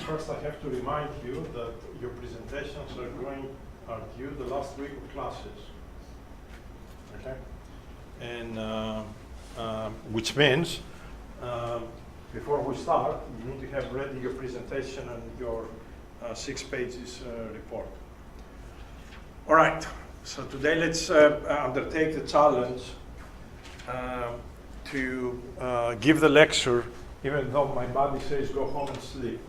First, I have to remind you that your presentations are due the last week of classes. Okay, and which means before we start, you need to have ready your presentation and your 6 pages report. All right. So today, let's undertake the challenge to give the lecture, even though my body says go home and sleep.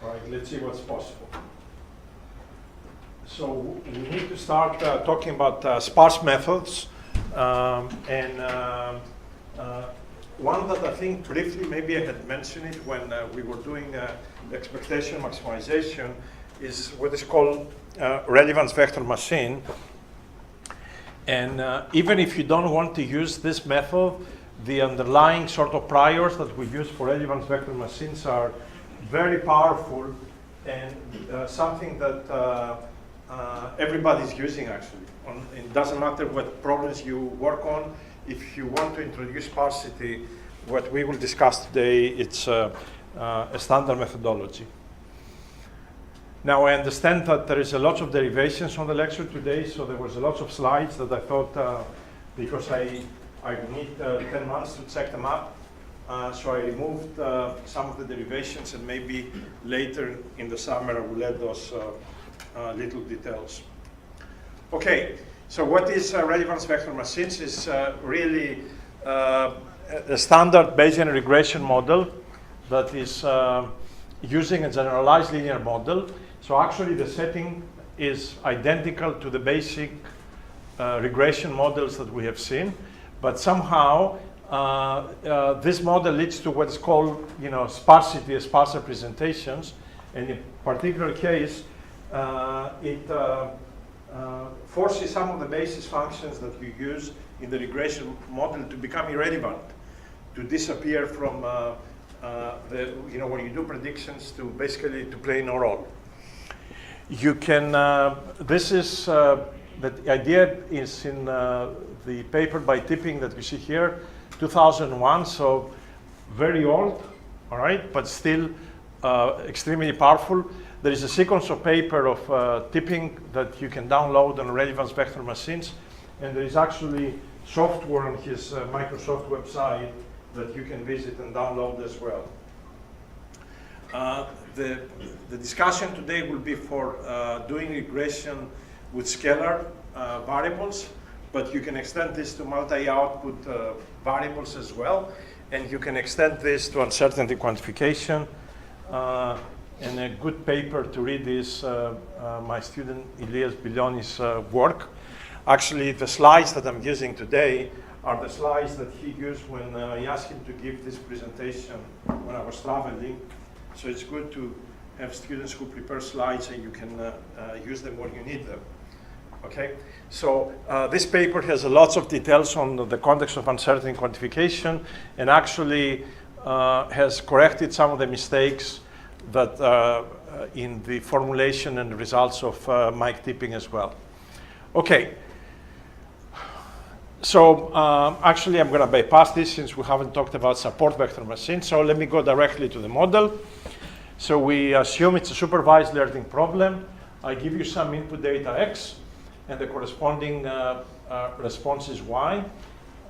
All right, let's see what's possible. So we need to start talking about sparse methods. One that I think briefly, maybe I had mentioned it when we were doing expectation maximization, is what is called relevance vector machine. And even if you don't want to use this method, the underlying sort of priors that we use for relevance vector machines are very powerful and something that everybody's using actually. It doesn't matter what problems you work on. If you want to introduce sparsity, what we will discuss today, it's a standard methodology. Now I understand that there is a lot of derivations on the lecture today, so there was a lot of slides that I thought, because I need 10 months to check them up, so I removed some of the derivations, and maybe later in the summer I will add those little details. Okay, so what is relevance vector machines? Is really a standard Bayesian regression model that is using a generalized linear model. So actually the setting is identical to the basic regression models that we have seen, but somehow this model leads to what is called, sparsity, sparse representations. And in particular case, it forces some of the basis functions that you use in the regression model to become irrelevant, to disappear from when you do predictions, to basically to play no role. You can, this is, the idea is in the paper by Tipping that you see here, 2001, so very old, all right, but still extremely powerful. There is a sequence of paper of Tipping that you can download on relevance vector machines, and there is actually software on his Microsoft website that you can visit and download as well. The discussion today will be for doing regression with scalar variables, but you can extend this to multi-output variables as well, and you can extend this to uncertainty quantification. And a good paper to read is my student Elias Bilioni's work. Actually, the slides that I'm using today are the slides that he used when I asked him to give this presentation when I was traveling. So it's good to have students who prepare slides and you can use them when you need them. Okay, so this paper has lots of details on the context of uncertainty quantification, and actually has corrected some of the mistakes that in the formulation and results of Mike Tipping as well. Okay, so actually I'm going to bypass this since we haven't talked about support vector machines, so let me go directly to the model. So we assume it's a supervised learning problem. I give you some input data X, and the corresponding response is Y.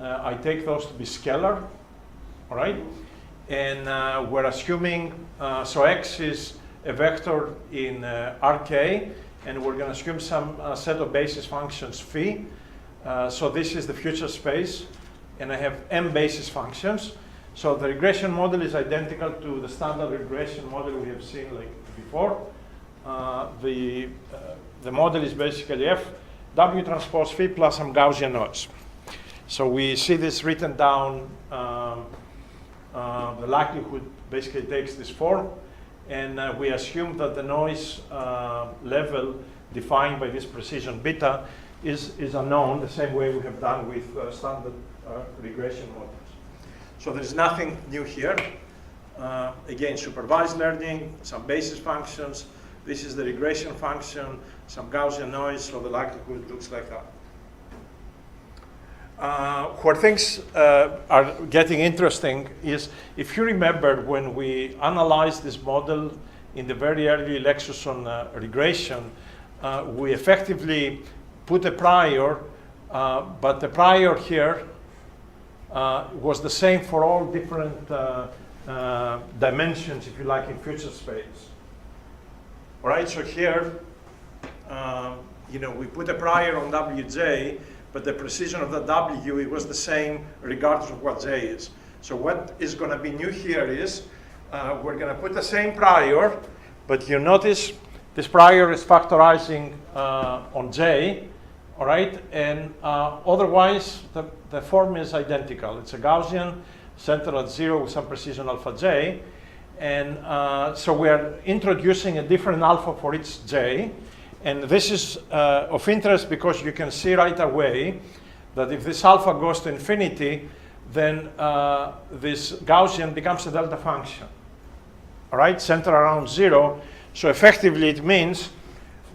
I take those to be scalar, all right? And we're assuming, so X is a vector in Rk, and we're going to assume some set of basis functions phi. So this is the future space, and I have m basis functions. So the regression model is identical to the standard regression model we have seen like before. The model is basically f w transpose phi plus some Gaussian noise. So we see this written down. The likelihood basically takes this form, and we assume that the noise level defined by this precision beta is unknown, the same way we have done with standard regression models. So there's nothing new here. Again, supervised learning, some basis functions. This is the regression function, some Gaussian noise, so the likelihood looks like that. Where things are getting interesting is, if you remember when we analyzed this model in the very early lectures on regression, we effectively put a prior, but the prior here was the same for all different dimensions, if you like, in future space. All right, so here, we put a prior on Wj, but the precision of the W, it was the same regardless of what J is. So what is going to be new here is we're going to put the same prior, but you notice this prior is factorizing on J, all right? And otherwise, the form is identical. It's a Gaussian centered at 0 with some precision alpha J. And so we're introducing a different alpha for each J. And this is of interest because you can see right away that if this alpha goes to infinity, then this Gaussian becomes a delta function, all right, centered around 0. So effectively, it means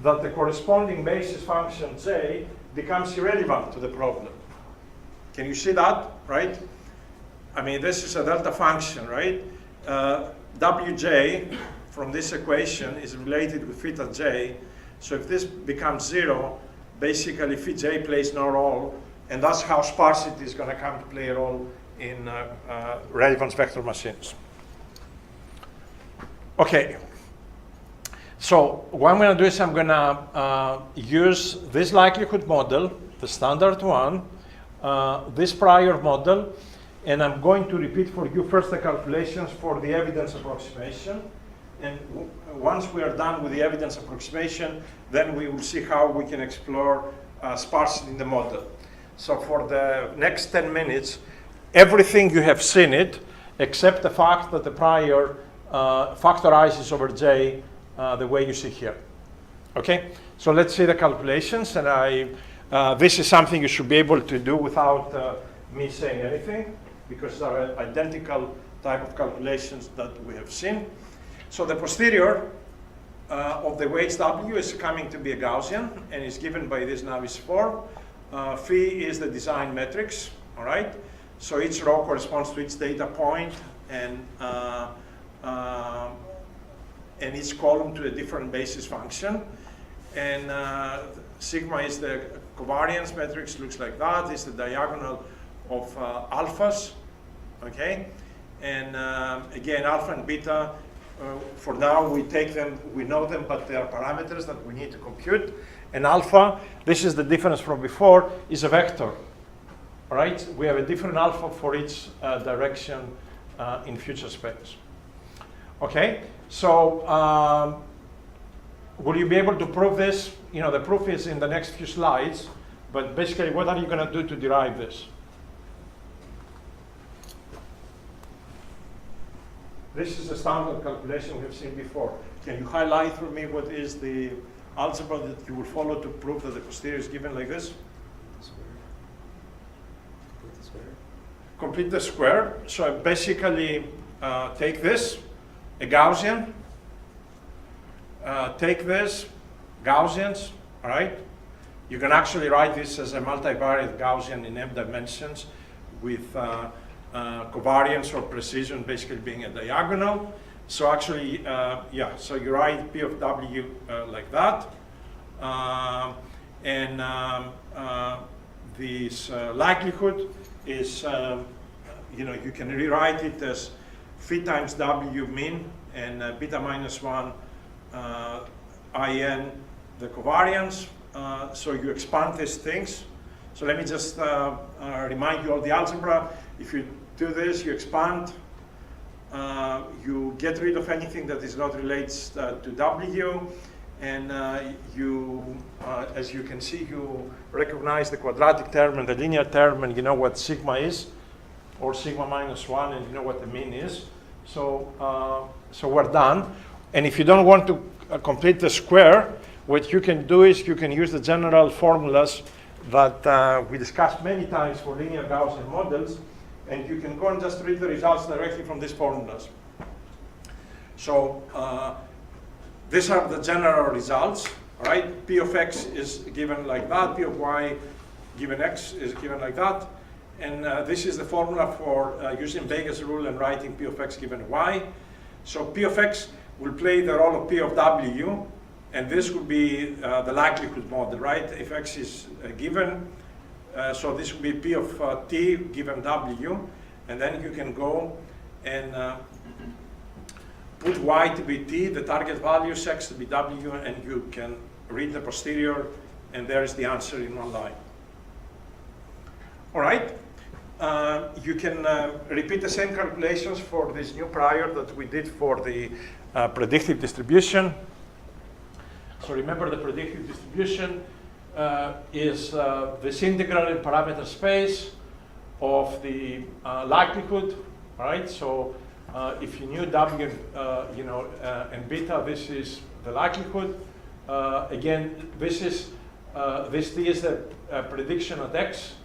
that the corresponding basis function J becomes irrelevant to the problem. Can you see that, right? I mean, this is a delta function, right? Wj from this equation is related with theta j. So if this becomes 0, basically phi j plays no role, and that's how sparsity is going to come to play a role in relevance vector machines. Okay. So what I'm going to do is I'm going to use this likelihood model, the standard one, this prior model, and I'm going to repeat for you first the calculations for the evidence approximation. And once we are done with the evidence approximation, then we will see how we can explore sparsity in the model. So for the next 10 minutes, everything you have seen it, except the fact that the prior factorizes over J the way you see here. Okay, so let's see the calculations, and this is something you should be able to do without me saying anything, because they are identical type of calculations that we have seen. So the posterior of the weights W is coming to be a Gaussian, and is given by this Navi's form. Phi is the design matrix, all right? So each row corresponds to each data point, and each column to a different basis function. And sigma is the covariance matrix, looks like that. It's the diagonal of alphas, okay? And again, alpha and beta, for now we take them, we know them, but they are parameters that we need to compute. And alpha, this is the difference from before, is a vector, all right? We have a different alpha for each direction in future space. Okay, so will you be able to prove this? You know, the proof is in the next few slides, but basically what are you going to do to derive this? This is a standard calculation we have seen before. Can you highlight for me what is the algebra that you will follow to prove that the posterior is given like this? Complete the square. Complete the square. So I basically take this, a Gaussian, take this, Gaussians, all right? You can actually write this as a multivariate Gaussian in m dimensions with covariance or precision basically being a diagonal. So actually, yeah, so you write P of W like that. This likelihood is, you can rewrite it as phi times W mean and beta minus 1 IN the covariance. So you expand these things. So let me just remind you of the algebra. If you do this, you expand, you get rid of anything that is not related to W, and as you can see, you recognize the quadratic term and the linear term, and you know what sigma is, or sigma minus 1, and you know what the mean is. So, so we're done. And if you don't want to complete the square, what you can do is you can use the general formulas that we discussed many times for linear Gaussian models, and you can go and just read the results directly from these formulas. So these are the general results, all right? P of x is given like that, P of y given x is given like that, and this is the formula for using Vega's rule and writing P of x given y. So P of x will play the role of P of W, and this would be the likelihood model, right? If X is given, so this would be P of T given W, and then you can go and put Y to be T, the target values, X to be W, and you can read the posterior, and there is the answer in one line. All right, you can repeat the same calculations for this new prior that we did for the predictive distribution. So remember, the predictive distribution is this integral in parameter space of the likelihood, all right? So if you knew W, and beta, this is the likelihood. Again, this T is the prediction at X.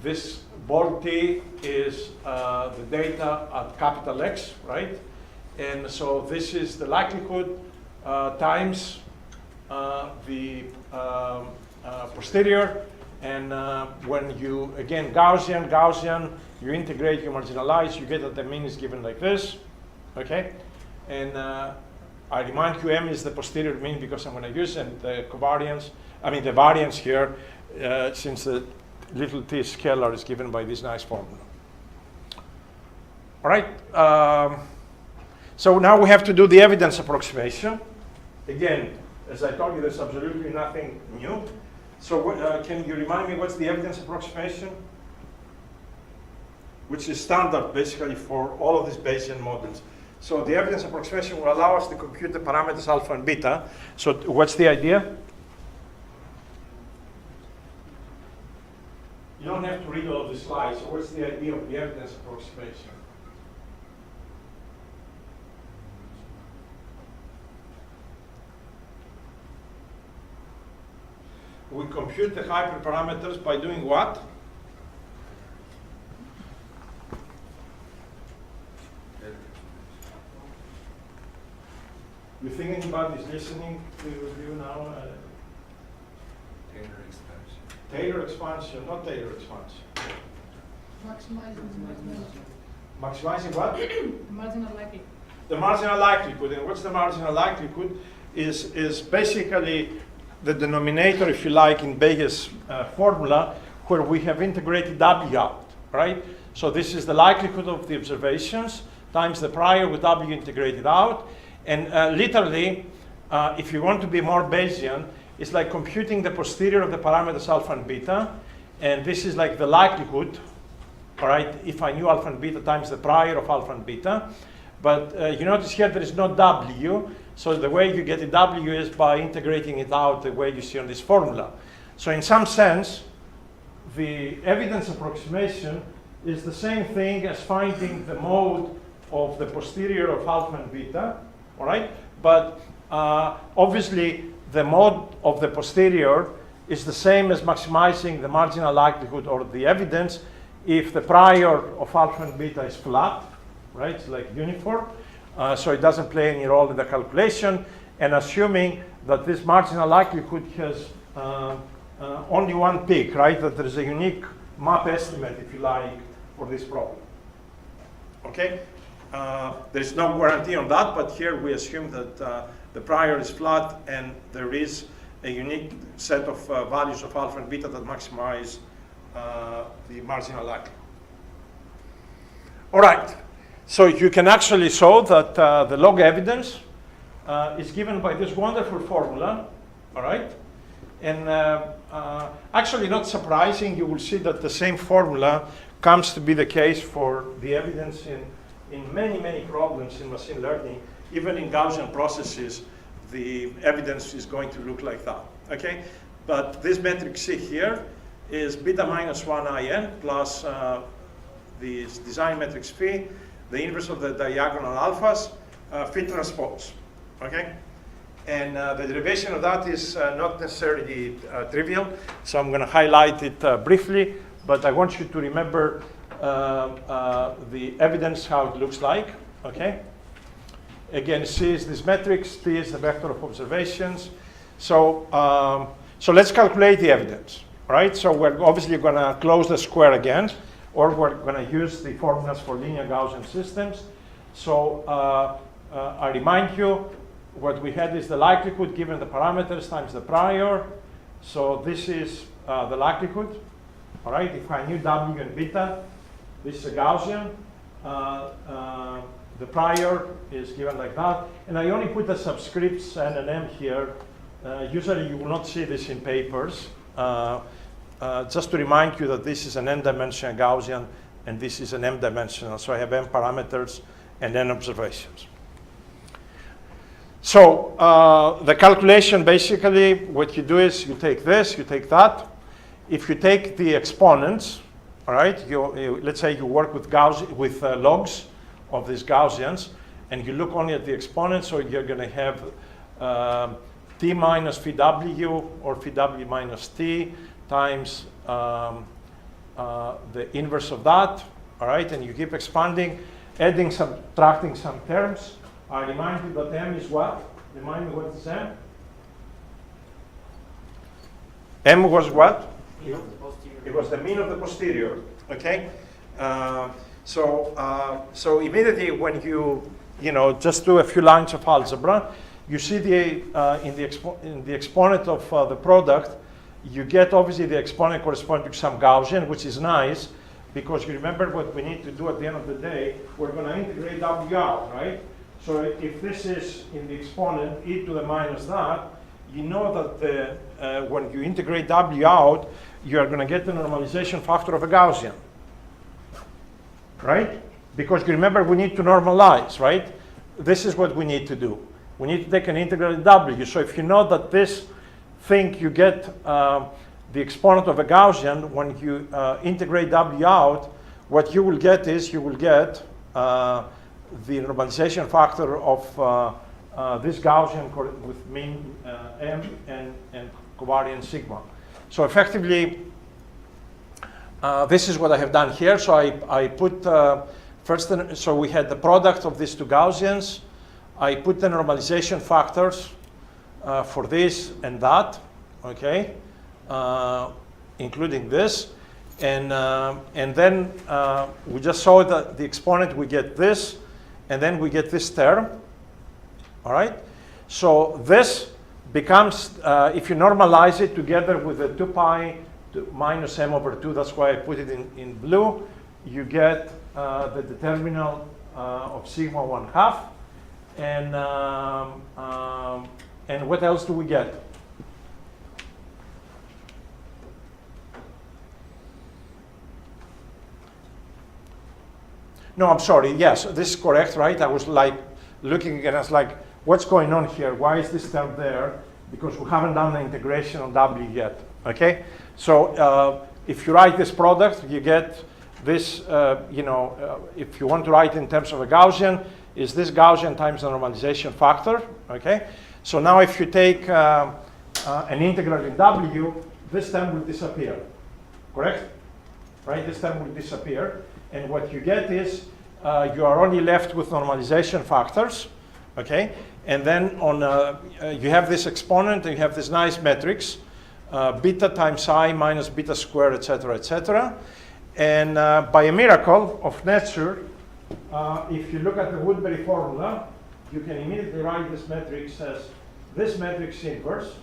This bold T is the data at capital X, right? And so this is the likelihood times the posterior. And when you, again, Gaussian, you integrate, you marginalize, you get that the mean is given like this, okay? And I remind you M is the posterior mean because I'm going to use and the covariance, the variance here, since the little t scalar is given by this nice formula. All right, so now we have to do the evidence approximation. Again, as I told you, there's absolutely nothing new. So can you remind me what's the evidence approximation? Which is standard basically for all of these Bayesian models. So the evidence approximation will allow us to compute the parameters alpha and beta. So what's the idea? You don't have to read all of the slides. So what's the idea of the evidence approximation? We compute the hyperparameters by doing what? You think anybody is listening to you now? Taylor expansion. Taylor expansion, not Taylor expansion. Maximizing what? Marginal likelihood. The marginal likelihood. And what's the marginal likelihood? Is basically the denominator, if you like, in Bayes' formula, where we have integrated W out, right? So this is the likelihood of the observations times the prior with W integrated out. And literally, if you want to be more Bayesian, it's like computing the posterior of the parameters alpha and beta. And this is like the likelihood, all right, if I knew alpha and beta times the prior of alpha and beta. But you notice here there is no W. So the way you get a W is by integrating it out the way you see on this formula. So in some sense, the evidence approximation is the same thing as finding the mode of the posterior of alpha and beta, all right? But obviously, the mode of the posterior is the same as maximizing the marginal likelihood or the evidence if the prior of alpha and beta is flat, right? It's like uniform. So it doesn't play any role in the calculation, and assuming that this marginal likelihood has only one peak, right? That there is a unique map estimate, if you like, for this problem. Okay? There's no guarantee on that, but here we assume that the prior is flat and there is a unique set of values of alpha and beta that maximize the marginal likelihood. All right. So you can actually show that the log evidence is given by this wonderful formula, all right? And actually not surprising, you will see that the same formula comes to be the case for the evidence in many, many problems in machine learning. Even in Gaussian processes, the evidence is going to look like that, okay? But this metric C here is beta minus 1 IN plus the design matrix phi, the inverse of the diagonal alphas, phi transpose, okay? And the derivation of that is not necessarily trivial, so I'm going to highlight it briefly, but I want you to remember the evidence, how it looks like, okay? Again, C is this matrix, P is the vector of observations. So, so let's calculate the evidence, right? So we're obviously going to close the square again, or we're going to use the formulas for linear Gaussian systems. So I remind you, what we had is the likelihood given the parameters times the prior. So this is the likelihood. All right, if I knew W and beta, this is a Gaussian. The prior is given like that. And I only put the subscripts N and M here. Usually you will not see this in papers. Just to remind you that this is an n-dimensional Gaussian and this is an m-dimensional. So I have m parameters and n observations. So the calculation, basically, what you do is you take this, you take that. If you take the exponents, all right, let's say you work with logs of these Gaussians, and you look only at the exponents, so you're going to have t minus phi w or phi w minus t times the inverse of that, all right, and you keep expanding, adding, subtracting some terms. I remind you that m is what? Remind me what is m? M was what? It was the mean of the posterior, okay? So immediately when you just do a few lines of algebra, you see in the exponent of the product, you get obviously the exponent corresponding to some Gaussian, which is nice, because you remember what we need to do at the end of the day, we're going to integrate W out, right? So if this is in the exponent e to the minus that, you know that when you integrate W out, you are going to get the normalization factor of a Gaussian, right? Because you remember we need to normalize, right? This is what we need to do. We need to take an integral in W. So if you know that this thing you get the exponent of a Gaussian, when you integrate W out, what you will get is you will get the normalization factor of this Gaussian with mean m and covariance sigma. So effectively, this is what I have done here. So I put first, so we had the product of these two Gaussians. I put the normalization factors for this and that, okay, including this. And then we just saw that the exponent, we get this, and then we get this term, all right? So this becomes, if you normalize it together with the 2 pi minus m over 2, that's why I put it in blue, you get the determinant of sigma 1/2. And what else do we get? No, I'm sorry. Yes, this is correct, right? I was like looking at us like, what's going on here? Why is this term there? Because we haven't done the integration on W yet. Okay. So if you write this product, you get this. If you want to write in terms of a Gaussian, is this Gaussian times the normalization factor, okay? So now if you take an integral in W, this term will disappear, correct? Right, this term will disappear. And what you get is you are only left with normalization factors, okay? And then you have this exponent and you have this nice matrix, beta times I minus beta squared, et cetera, et cetera. And by a miracle of nature, if you look at the Woodbury formula, you can immediately write this matrix as this matrix inverse,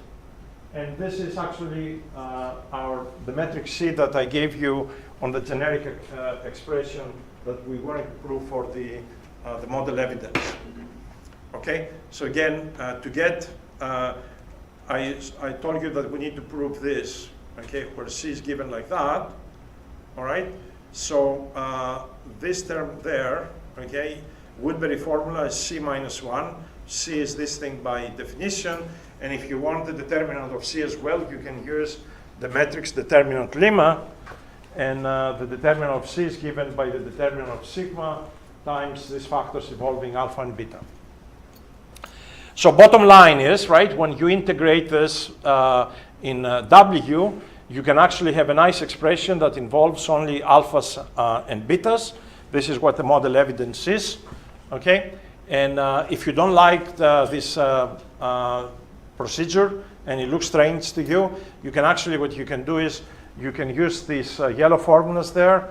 and this is actually the matrix C that I gave you on the generic expression that we wanted to prove for the model evidence. Okay, so again, to get, I told you that we need to prove this, okay, where C is given like that, all right? So this term there, okay, Woodbury formula is C minus 1. C is this thing by definition. And if you want the determinant of C as well, you can use the matrix determinant lemma. And the determinant of C is given by the determinant of sigma times these factors involving alpha and beta. So bottom line is, right, when you integrate this in W, you can actually have a nice expression that involves only alphas and betas. This is what the model evidence is, okay? And if you don't like this procedure and it looks strange to you, you can actually, what you can do is you can use these yellow formulas there.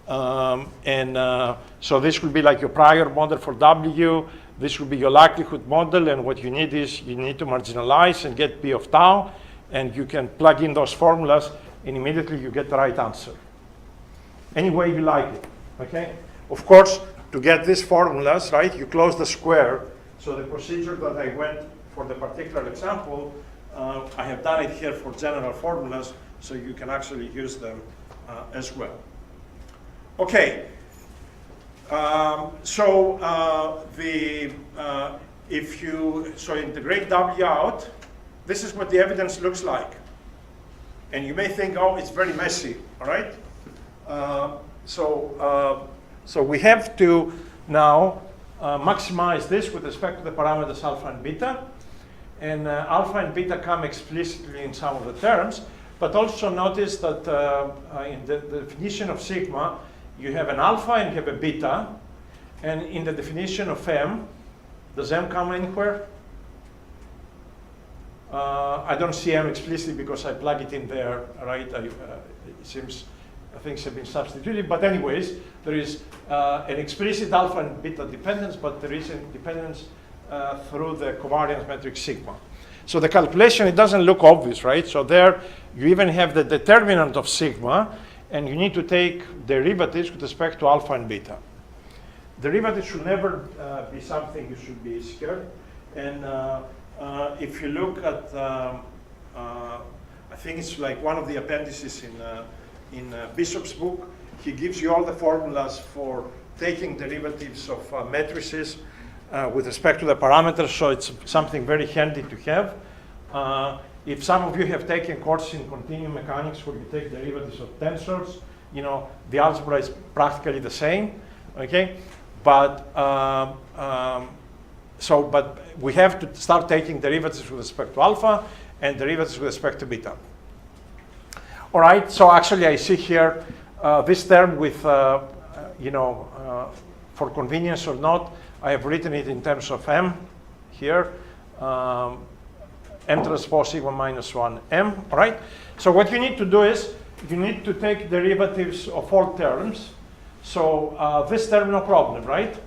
So this will be like your prior model for W. This will be your likelihood model, and what you need is you need to marginalize and get P of tau, and you can plug in those formulas, and immediately you get the right answer. Any way you like it, okay? Of course, to get these formulas, right, you close the square. So the procedure that I went for the particular example, I have done it here for general formulas, so you can actually use them as well. Okay. If you integrate W out, this is what the evidence looks like. And you may think, oh, it's very messy, all right? So we have to now maximize this with respect to the parameters alpha and beta. And alpha and beta come explicitly in some of the terms, but also notice that in the definition of sigma, you have an alpha and you have a beta. And in the definition of M, does M come anywhere? I don't see M explicitly because I plug it in there, right? It seems things have been substituted. But anyways, there is an explicit alpha and beta dependence, but there is a dependence through the covariance metric sigma. So the calculation, it doesn't look obvious, right? So there you even have the determinant of sigma, and you need to take derivatives with respect to alpha and beta. Derivatives should never be something you should be scared. And if you look at, I think it's like one of the appendices in Bishop's book, he gives you all the formulas for taking derivatives of matrices with respect to the parameters, so it's something very handy to have. If some of you have taken courses in continuum mechanics where you take derivatives of tensors, you know, the algebra is practically the same, okay? But, but we have to start taking derivatives with respect to alpha and derivatives with respect to beta. All right, so actually I see here this term with, for convenience or not, I have written it in terms of M here. M transpose sigma minus 1 M, all right? So what you need to do is, you need to take derivatives of all terms. So this term, no problem, right?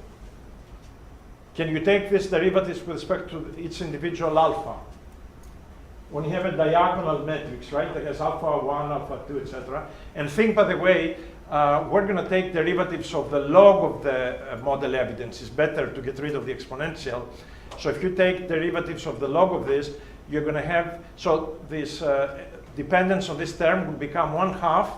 Can you take this derivatives with respect to each individual alpha? When you have a diagonal matrix, right, that has alpha 1, alpha 2, etc. And think, by the way, we're going to take derivatives of the log of the model evidence. It's better to get rid of the exponential. So if you take derivatives of the log of this, you're going to have, so this dependence on this term will become 1/2,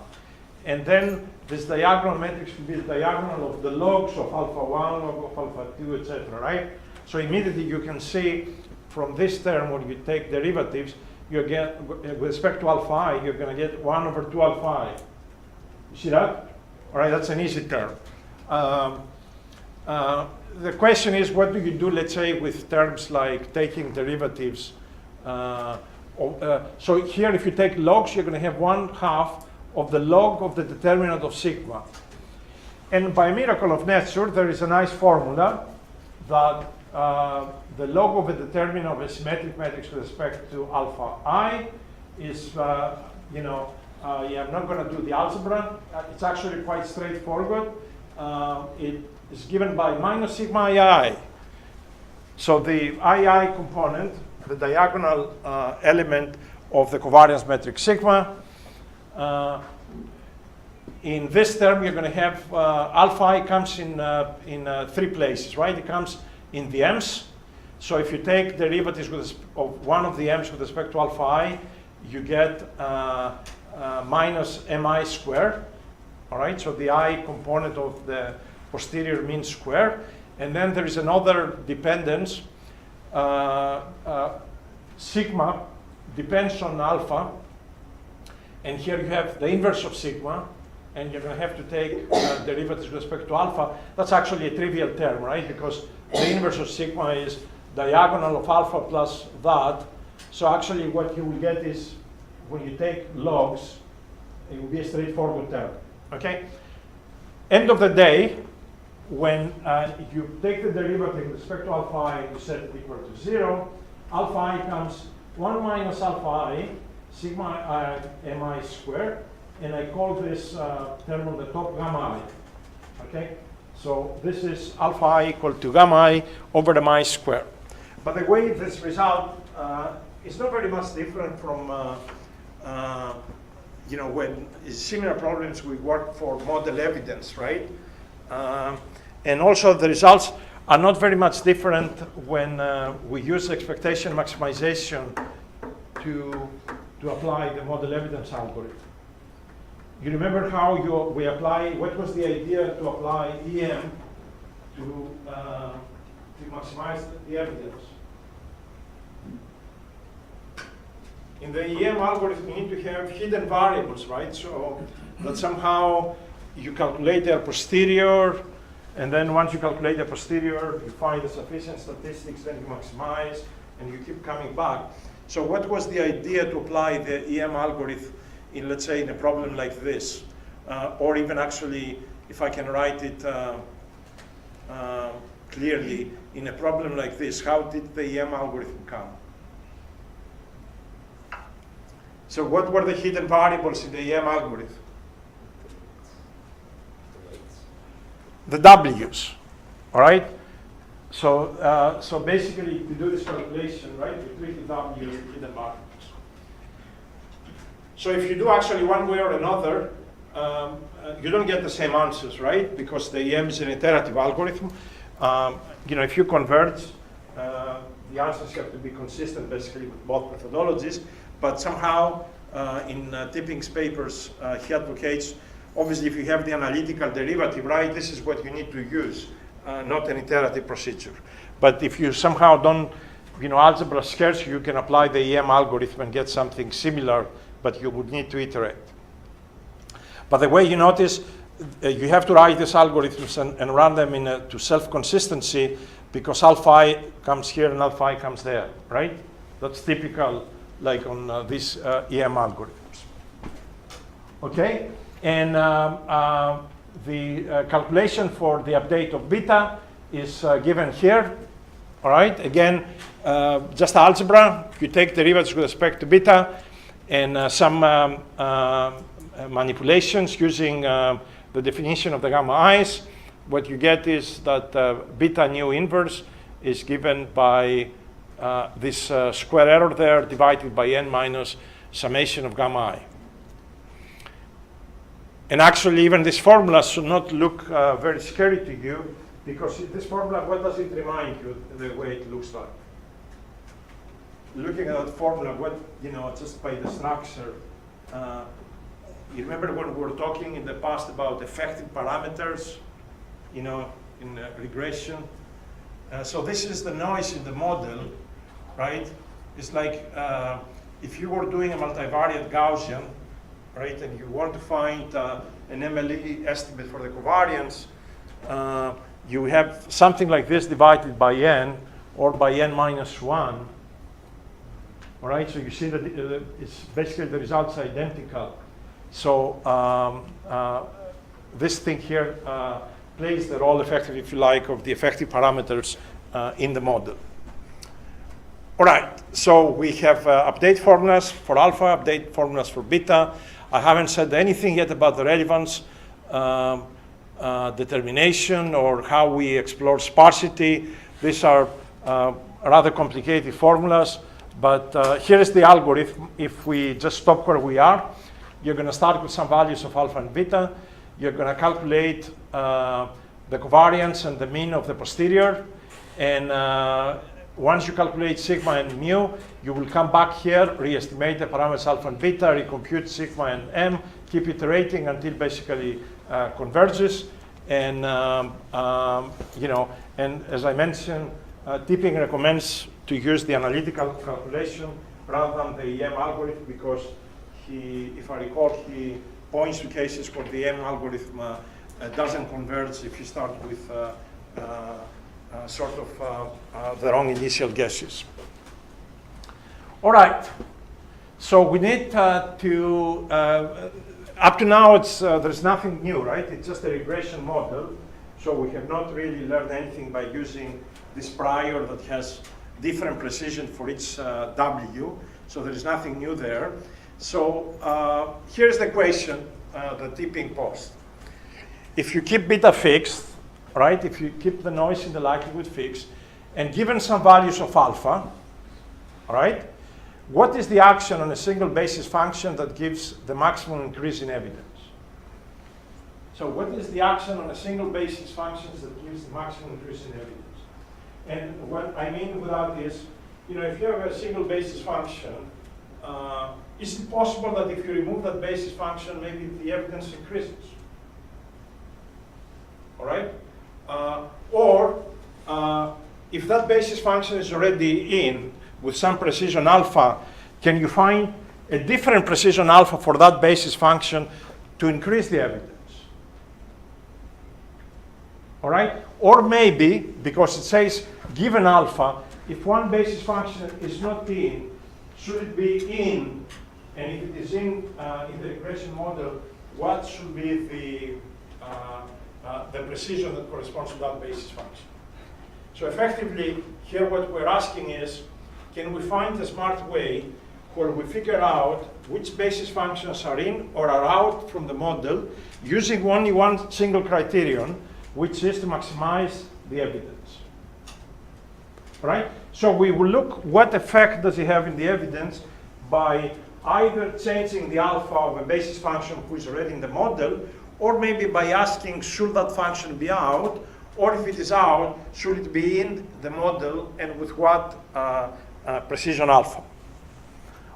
and then this diagonal matrix will be the diagonal of the logs of alpha 1, log of alpha 2, etc., right? So immediately you can see from this term, when you take derivatives, you get, with respect to alpha I, you're going to get 1/2 alpha I. You see that? All right, that's an easy term. The question is, what do you do, let's say, with terms like taking derivatives? So here, if you take logs, you're going to have 1/2 of the log of the determinant of sigma. And by miracle of nature, there is a nice formula that the log of a determinant of a symmetric matrix with respect to alpha I is, I'm not going to do the algebra. It's actually quite straightforward. It is given by minus sigma II. So the II component, the diagonal element of the covariance metric sigma. In this term, you're going to have alpha I comes in 3 places, right? It comes in the m's. So if you take derivatives of one of the m's with respect to alpha I, you get minus mi squared. All right, so the I component of the posterior mean square. And then there is another dependence. Sigma depends on alpha. And here you have the inverse of sigma. And you're going to have to take derivatives with respect to alpha. That's actually a trivial term, right? Because the inverse of sigma is diagonal of alpha plus that. So actually what you will get is, when you take logs, it will be a straightforward term, okay? End of the day, when you take the derivative with respect to alpha I and you set it equal to 0, alpha I comes 1 minus alpha I, sigma mi squared, and I call this term on the top gamma I, okay? So this is alpha I equal to gamma I over the I square. But the way this result is not very much different from when similar problems we work for model evidence, right? And also the results are not very much different when we use expectation maximization to apply the model evidence algorithm. You remember how we apply, what was the idea to apply EM to maximize the evidence? In the EM algorithm, you need to have hidden variables, right? So that somehow you calculate their posterior, and then once you calculate the posterior, you find the sufficient statistics, then you maximize, and you keep coming back. So what was the idea to apply the EM algorithm in, let's say, in a problem like this? Or even actually, if I can write it clearly, in a problem like this, how did the EM algorithm come? So what were the hidden variables in the EM algorithm? The W's, all right? So, so basically, to do this calculation, right, you treat the W as the hidden variables. So if you do actually one way or another, you don't get the same answers, right? Because the EM is an iterative algorithm. If you converge, the answers have to be consistent, basically, with both methodologies. But somehow, in Tipping's papers, he advocates, obviously, if you have the analytical derivative, right, this is what you need to use, not an iterative procedure. But if you somehow don't, algebra scares you, you can apply the EM algorithm and get something similar, but you would need to iterate. But the way you notice, you have to write these algorithms and run them to self-consistency, because alpha I comes here and alpha I comes there, right? That's typical, like on these EM algorithms. Okay, and the calculation for the update of beta is given here. All right, again, just algebra. You take derivatives with respect to beta, and some manipulations using the definition of the gamma i's. What you get is that beta nu inverse is given by this square error there divided by n minus summation of gamma I. And actually, even this formula should not look very scary to you, because this formula, what does it remind you the way it looks like? Looking at that formula, just by the structure, you remember when we were talking in the past about effective parameters, in regression? So this is the noise in the model, right? It's like if you were doing a multivariate Gaussian, right, and you want to find an MLE estimate for the covariance, you have something like this divided by n, or by n minus 1. All right, so you see that it's basically the results are identical. So this thing here plays the role, effectively, if you like, of the effective parameters in the model. All right, so we have update formulas for alpha, update formulas for beta. I haven't said anything yet about the relevance determination or how we explore sparsity. These are rather complicated formulas, but here is the algorithm. If we just stop where we are, you're going to start with some values of alpha and beta. You're going to calculate the covariance and the mean of the posterior. And once you calculate sigma and mu, you will come back here, re-estimate the parameters alpha and beta, recompute sigma and m, keep iterating until basically converges. And and as I mentioned, Tipping recommends to use the analytical calculation rather than the EM algorithm, because if I recall, he points to cases where the EM algorithm doesn't converge if you start with sort of the wrong initial guesses. All right, so we need to, up to now, there's nothing new, right? It's just a regression model. So we have not really learned anything by using this prior that has different precision for each W. So there is nothing new there. So here's the question that Tipping posed. If you keep beta fixed, right? If you keep the noise in the likelihood fixed, and given some values of alpha, all right, what is the action on a single basis function that gives the maximum increase in evidence? So what is the action on a single basis function that gives the maximum increase in evidence? And what I mean with that is, you know, if you have a single basis function, is it possible that if you remove that basis function, maybe the evidence increases? All right? Or if that basis function is already in with some precision alpha, can you find a different precision alpha for that basis function to increase the evidence? All right? Or maybe, because it says given alpha, if one basis function is not in, should it be in? And if it is in the regression model, what should be the precision that corresponds to that basis function? So effectively, here what we're asking is, can we find a smart way where we figure out which basis functions are in or are out from the model using only one single criterion, which is to maximize the evidence, right? So we will look what effect does it have in the evidence by either changing the alpha of a basis function who is already in the model, or maybe by asking, should that function be out? Or if it is out, should it be in the model and with what precision alpha?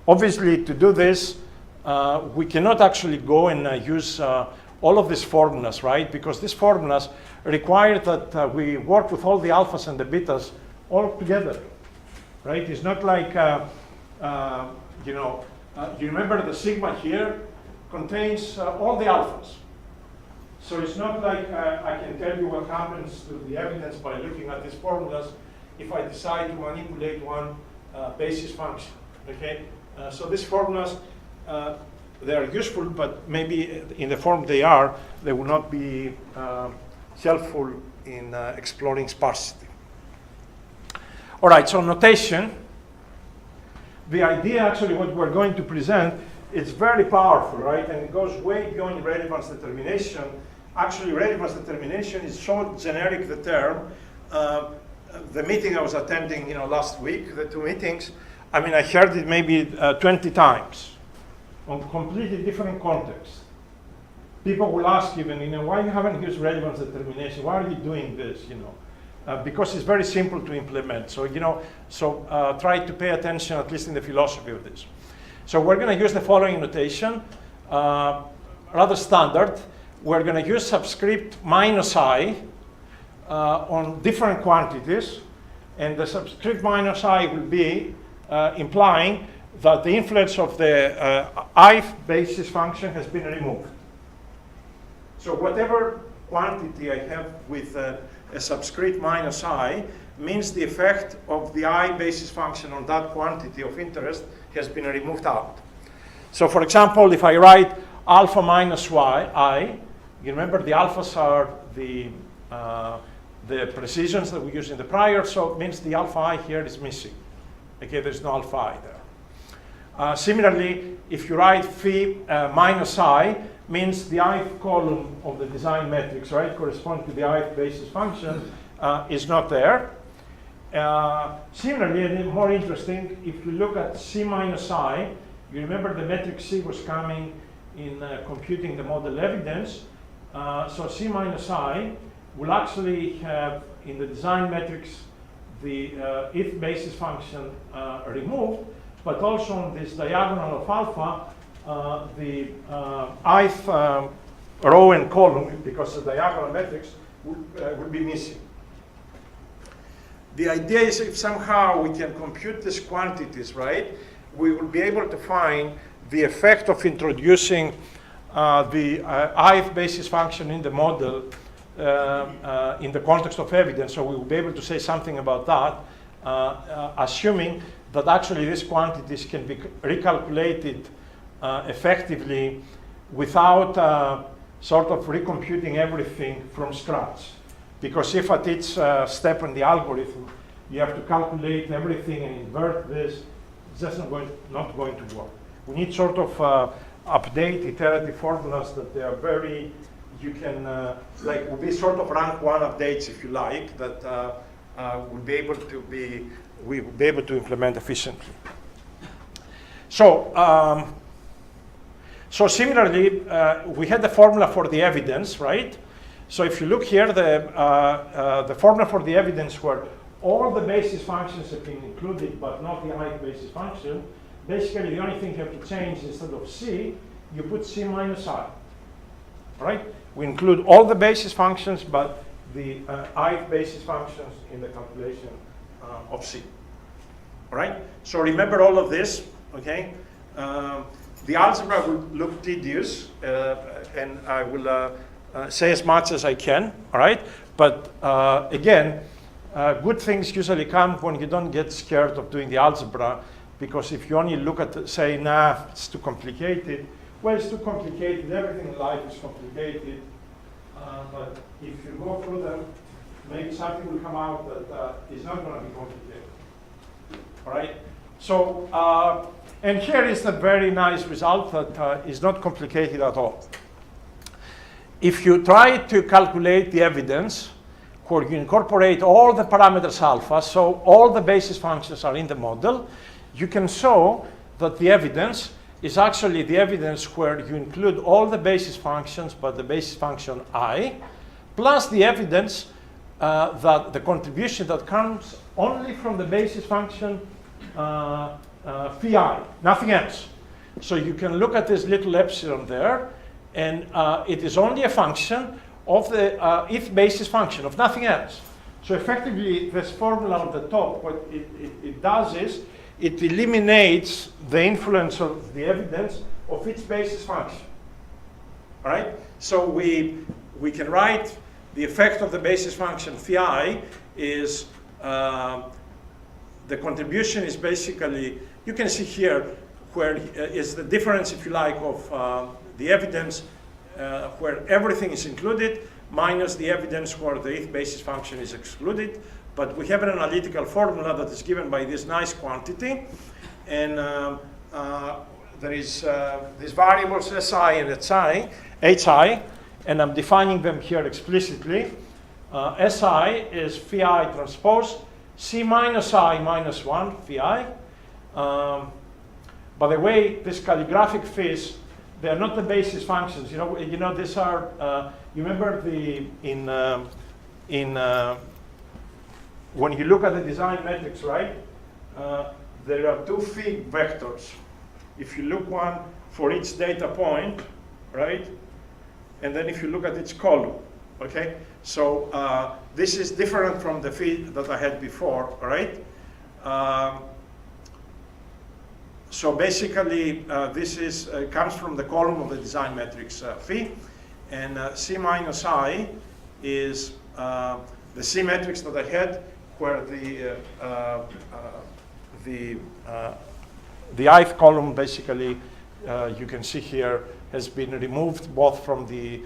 Obviously, to do this, we cannot actually go and use all of these formulas, right? Because these formulas require that we work with all the alphas and the betas all together, right? It's not like, you remember the sigma here contains all the alphas. So it's not like I can tell you what happens to the evidence by looking at these formulas if I decide to manipulate one basis function, okay? So these formulas, they are useful, but maybe in the form they are, they will not be helpful in exploring sparsity. All right, so notation. The idea, actually, what we're going to present, it's very powerful, right? And it goes way beyond relevance determination. Actually, relevance determination is so generic, the term. The meeting I was attending, last week, the two meetings, I mean, I heard it maybe 20 times on completely different contexts. People will ask even, why you haven't used relevance determination? Why are you doing this, because it's very simple to implement. So, try to pay attention, at least in the philosophy of this. So we're going to use the following notation, rather standard. We're going to use subscript minus I on different quantities. And the subscript minus I will be implying that the influence of the ith basis function has been removed. So whatever quantity I have with a subscript minus I means the effect of the I basis function on that quantity of interest has been removed out. So for example, if I write alpha minus I, you remember the alphas are the precisions that we used in the prior, so it means the alpha I here is missing. Okay, there's no alpha I there. Similarly, if you write phi minus I, means the ith column of the design matrix, right, corresponding to the ith basis function, is not there. Similarly, and more interesting, if you look at C minus I, you remember the metric C was coming in computing the model evidence. So C minus I will actually have in the design matrix the if basis function removed, but also on this diagonal of alpha, the ith row and column, because the diagonal matrix will be missing. The idea is if somehow we can compute these quantities, right, we will be able to find the effect of introducing the ith basis function in the model in the context of evidence. So we will be able to say something about that, assuming that actually these quantities can be recalculated effectively without sort of recomputing everything from scratch. Because if at each step in the algorithm you have to calculate everything and invert this, it's just not going to work. We need sort of update iterative formulas that they are very you can, like, will be sort of rank 1 updates, if you like, that we'll be able to implement efficiently. So, so similarly, we had the formula for the evidence, right? So if you look here, the formula for the evidence where all the basis functions have been included, but not the ith basis function, basically the only thing you have to change, instead of c, you put c minus I, right? We include all the basis functions, but the ith basis functions in the calculation of c, all right? So remember all of this, okay? The algebra will look tedious, and I will say as much as I can, all right? But again, good things usually come when you don't get scared of doing the algebra, because if you only look at, say, nah, it's too complicated, well, it's too complicated, everything in life is complicated, but if you go through them, maybe something will come out that is not going to be complicated, all right? So, and here is the very nice result that is not complicated at all. If you try to calculate the evidence, where you incorporate all the parameters alpha, so all the basis functions are in the model, you can show that the evidence is actually the evidence where you include all the basis functions, but the basis function I, plus the evidence that the contribution that comes only from the basis function phi, nothing else. So you can look at this little epsilon there, and it is only a function of the if basis function, of nothing else. So effectively, this formula on the top, what it does is, it eliminates the influence of the evidence of its basis function. All right? So we can write the effect of the basis function phi is the contribution is basically, you can see here where is the difference, if you like, of the evidence where everything is included minus the evidence where the ith basis function is excluded. But we have an analytical formula that is given by this nice quantity. And there is these variables Si and Hi, and I'm defining them here explicitly. Si is phi transpose, C minus I minus 1 phi. By the way, this calligraphic phis, they are not the basis functions. You know, these are. You remember when you look at the design metrics, right? There are two phi vectors. If you look one for each data point, right? And then if you look at each column, okay? So this is different from the phi that I had before, all right? So basically, this is comes from the column of the design matrix phi, and C minus I is the C matrix that I had, where the ith column basically you can see here has been removed both from the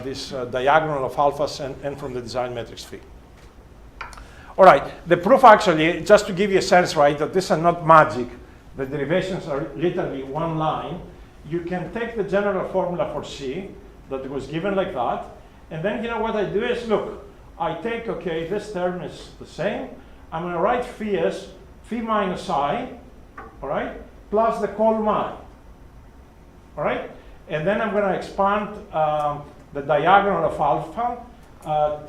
this diagonal of alphas and from the design matrix phi. All right, the proof actually, just to give you a sense, right, that these are not magic. The derivations are literally one line. You can take the general formula for C that was given like that, and then you know what I do is, look, I take, okay, this term is the same. I'm going to write phi as phi minus I, all right, plus the column I, all right? And then I'm going to expand the diagonal of alpha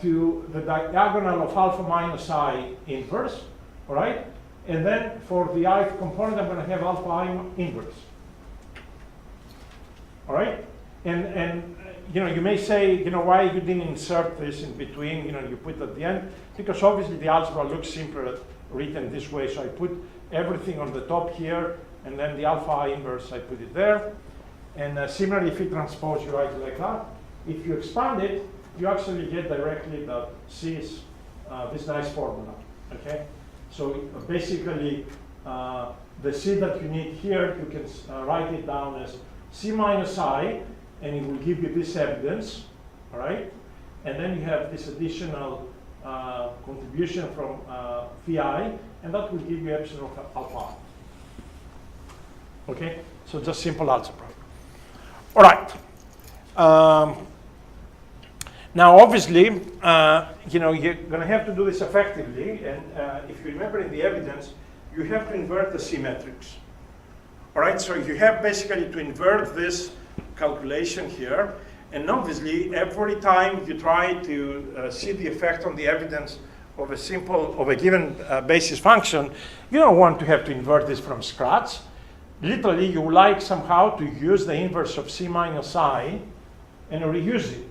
to the diagonal of alpha minus I inverse, all right? And then for the ith component, I'm going to have alpha I inverse. All right? And you know, you may say, you know, why you didn't insert this in between, you know, you put it at the end, because obviously the algebra looks simpler written this way. So I put everything on the top here, and then the alpha I inverse, I put it there. And similarly, if you transpose, you write it like that. If you expand it, you actually get directly that C is this nice formula, okay? So basically, the C that you need here, you can write it down as C minus I, and it will give you this evidence, all right? And then you have this additional contribution from phi, and that will give you epsilon of alpha. Okay, so just simple algebra. All right. Now, obviously, you're going to have to do this effectively. And if you remember in the evidence, you have to invert the symmetrics. All right, so you have basically to invert this calculation here. And obviously, every time you try to see the effect on the evidence of a given basis function, you don't want to have to invert this from scratch. Literally, you would like somehow to use the inverse of c minus I and reuse it.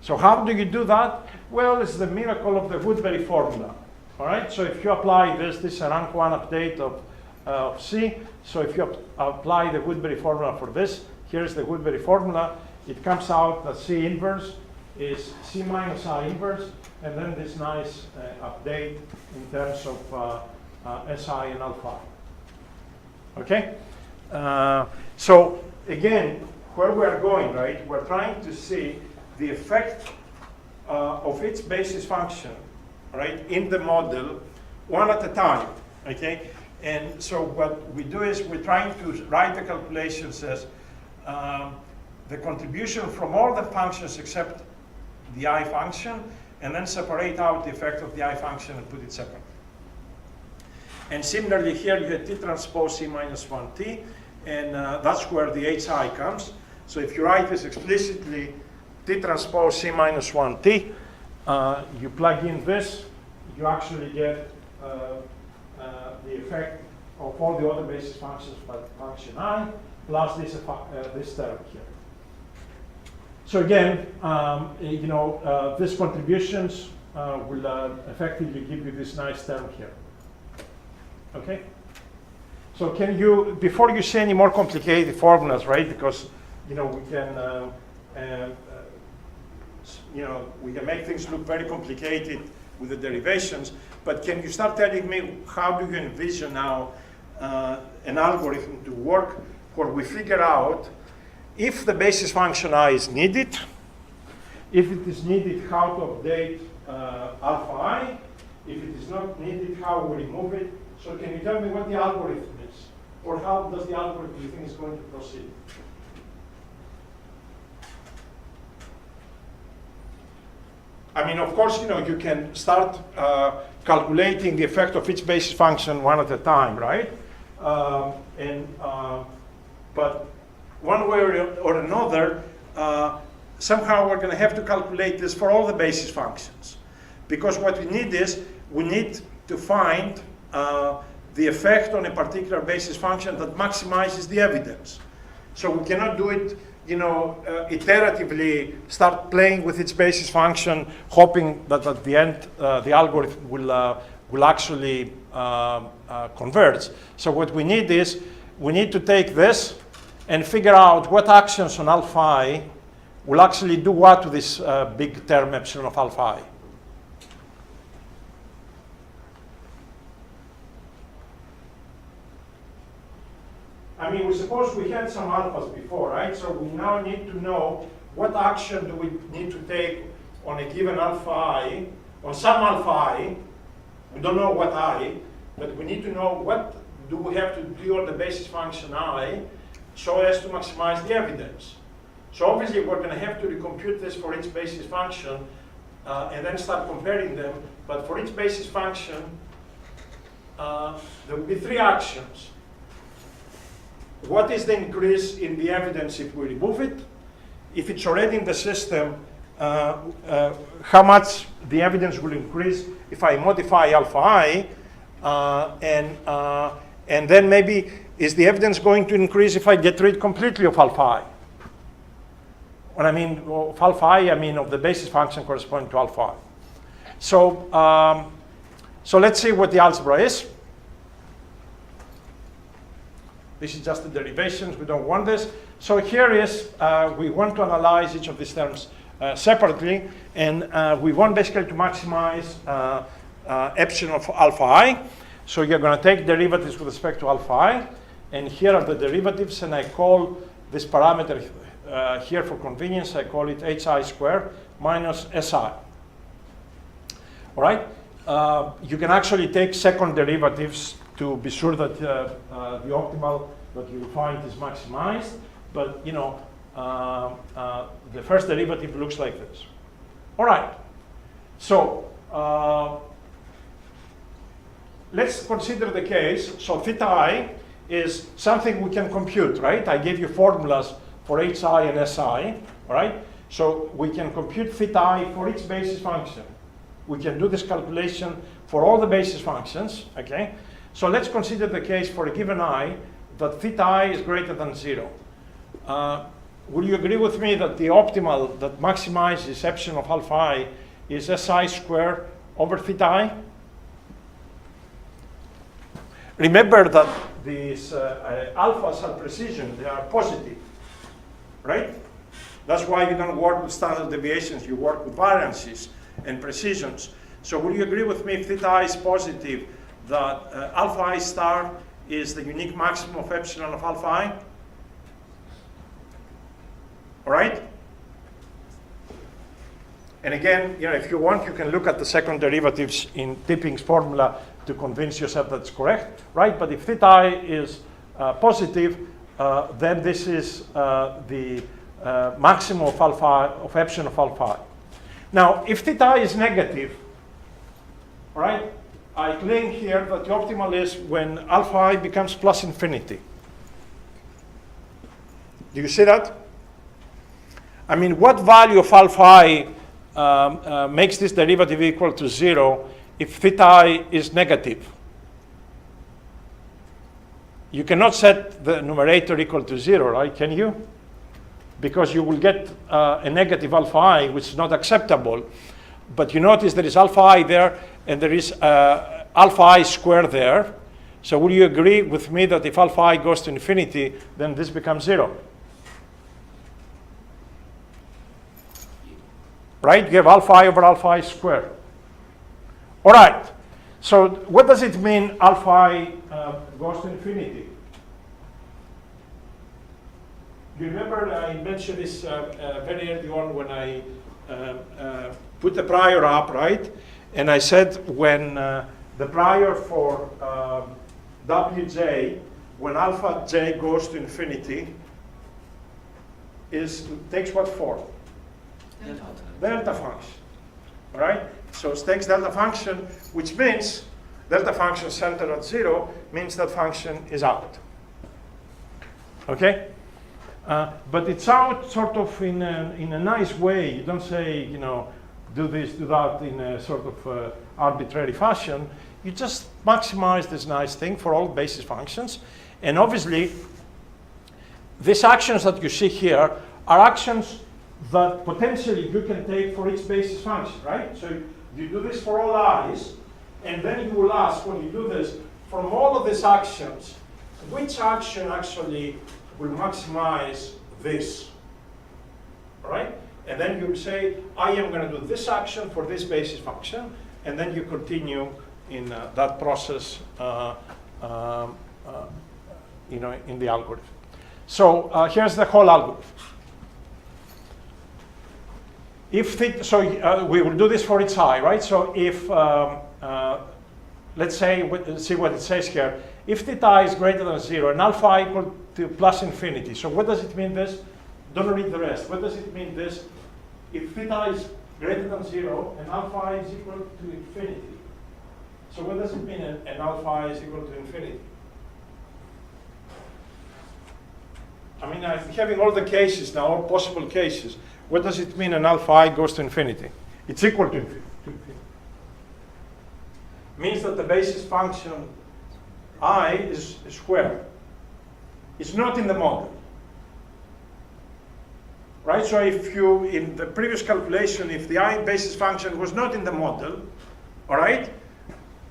So how do you do that? Well, it's the miracle of the Woodbury formula. All right, so if you apply this is a rank 1 update of C. So if you apply the Woodbury formula for this, here's the Woodbury formula. It comes out that C inverse is C minus I inverse, and then this nice update in terms of SI and alpha. Okay? So again, where we are going, right? We're trying to see the effect of its basis function, right, in the model one at a time. Okay? And so what we do is we're trying to write the calculations as the contribution from all the functions except the I function, and then separate out the effect of the I function and put it separately. And similarly here you had T transpose C minus 1T, and that's where the HI comes. So if you write this explicitly, T transpose C minus 1T, you plug in this, you actually get the effect of all the other basis functions but function I, plus this term here. So again, these contributions will effectively give you this nice term here. Okay? So can you, before you say any more complicated formulas, right? Because we can, we can make things look very complicated with the derivations. But can you start telling me how do you envision now an algorithm to work where we figure out if the basis function I is needed, if it is needed, how to update alpha I, if it is not needed, how we remove it. So can you tell me what the algorithm is? Or how does the algorithm you think is going to proceed? I mean, of course, you can start calculating the effect of each basis function one at a time, right? But one way or another, somehow we're going to have to calculate this for all the basis functions. Because what we need is, we need to find the effect on a particular basis function that maximizes the evidence. So we cannot do it, iteratively start playing with its basis function, hoping that at the end the algorithm will actually converge. So what we need is, we need to take this and figure out what actions on alpha I will actually do what to this big term epsilon of alpha I. I mean, we suppose we had some alphas before, right? So we now need to know what action do we need to take on a given alpha I, on some alpha I. We don't know what I, but we need to know what do we have to do on the basis function I so as to maximize the evidence. So obviously we're going to have to recompute this for each basis function and then start comparing them. But for each basis function, there will be three actions. What is the increase in the evidence if we remove it? If it's already in the system, how much the evidence will increase if I modify alpha I, and then maybe is the evidence going to increase if I get rid completely of alpha I? When I mean of alpha I mean of the basis function corresponding to alpha I. So, so let's see what the algebra is. This is just the derivations. We don't want this. So here is, we want to analyze each of these terms separately, and we want basically to maximize epsilon of alpha I. So you're going to take derivatives with respect to alpha I, and here are the derivatives, and I call this parameter here for convenience, I call it hi squared minus si. All right? You can actually take second derivatives to be sure that the optimal that you find is maximized. But the first derivative looks like this. All right. So let's consider the case. So theta I is something we can compute, right? I gave you formulas for HI and SI, all right? So we can compute theta I for each basis function. We can do this calculation for all the basis functions, okay? So let's consider the case for a given I that theta I is greater than 0. Will you agree with me that the optimal that maximizes epsilon of alpha I is SI squared over theta I? Remember that these alphas are precision, they are positive, right? That's why you don't work with standard deviations, you work with variances and precisions. So will you agree with me if theta I is positive that alpha I star is the unique maximum of epsilon of alpha I? All right? And again, if you want, you can look at the second derivatives in Tipping's formula to convince yourself that's correct, right? But if theta I is positive, then this is the maximum of alpha of epsilon of alpha I. Now, if theta I is negative, all right, I claim here that the optimal is when alpha I becomes plus infinity. Do you see that? I mean, what value of alpha I makes this derivative equal to 0 if theta I is negative? You cannot set the numerator equal to 0, right? Can you? Because you will get a negative alpha I, which is not acceptable. But you notice there is alpha I there, and there is alpha I squared there. So will you agree with me that if alpha I goes to infinity, then this becomes 0? Right? You have alpha I over alpha I squared. All right. So what does it mean alpha I goes to infinity? You remember I mentioned this very early on when I put the prior up, right? And I said when the prior for Wj, when alpha j goes to infinity, takes what form? Delta function, all right? So it takes delta function, which means delta function centered at 0 means that function is out, okay? But it's out sort of in a nice way. You don't say, do this, do that in a sort of arbitrary fashion. You just maximize this nice thing for all basis functions. And obviously, these actions that you see here are actions that potentially you can take for each basis function, right? So you do this for all i's, and then you will ask, when you do this, from all of these actions, which action actually will maximize this, all right? And then you say, I am going to do this action for this basis function, and then you continue in that process, in the algorithm. So here's the whole algorithm. We will do this for each I, right? So if, let's see what it says here. If theta I is greater than 0 and alpha I equal to plus infinity. So what does it mean this? Don't read the rest. What does it mean this? If theta I is greater than 0 and alpha I is equal to infinity. So what does it mean an alpha I is equal to infinity? I mean, I'm having all the cases now, all possible cases. What does it mean an alpha I goes to infinity? It's equal to infinity. Means that the basis function I is squared. It's not in the model. Right? So if you, in the previous calculation, if the I basis function was not in the model, all right,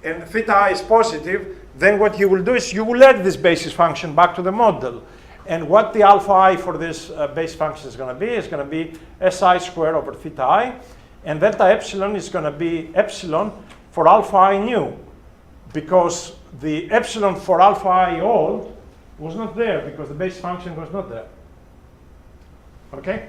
and theta I is positive, then what you will do is you will add this basis function back to the model. And what the alpha I for this base function is going to be SI squared over theta I. And delta epsilon is going to be epsilon for alpha I new. Because the epsilon for alpha I old was not there because the base function was not there. Okay?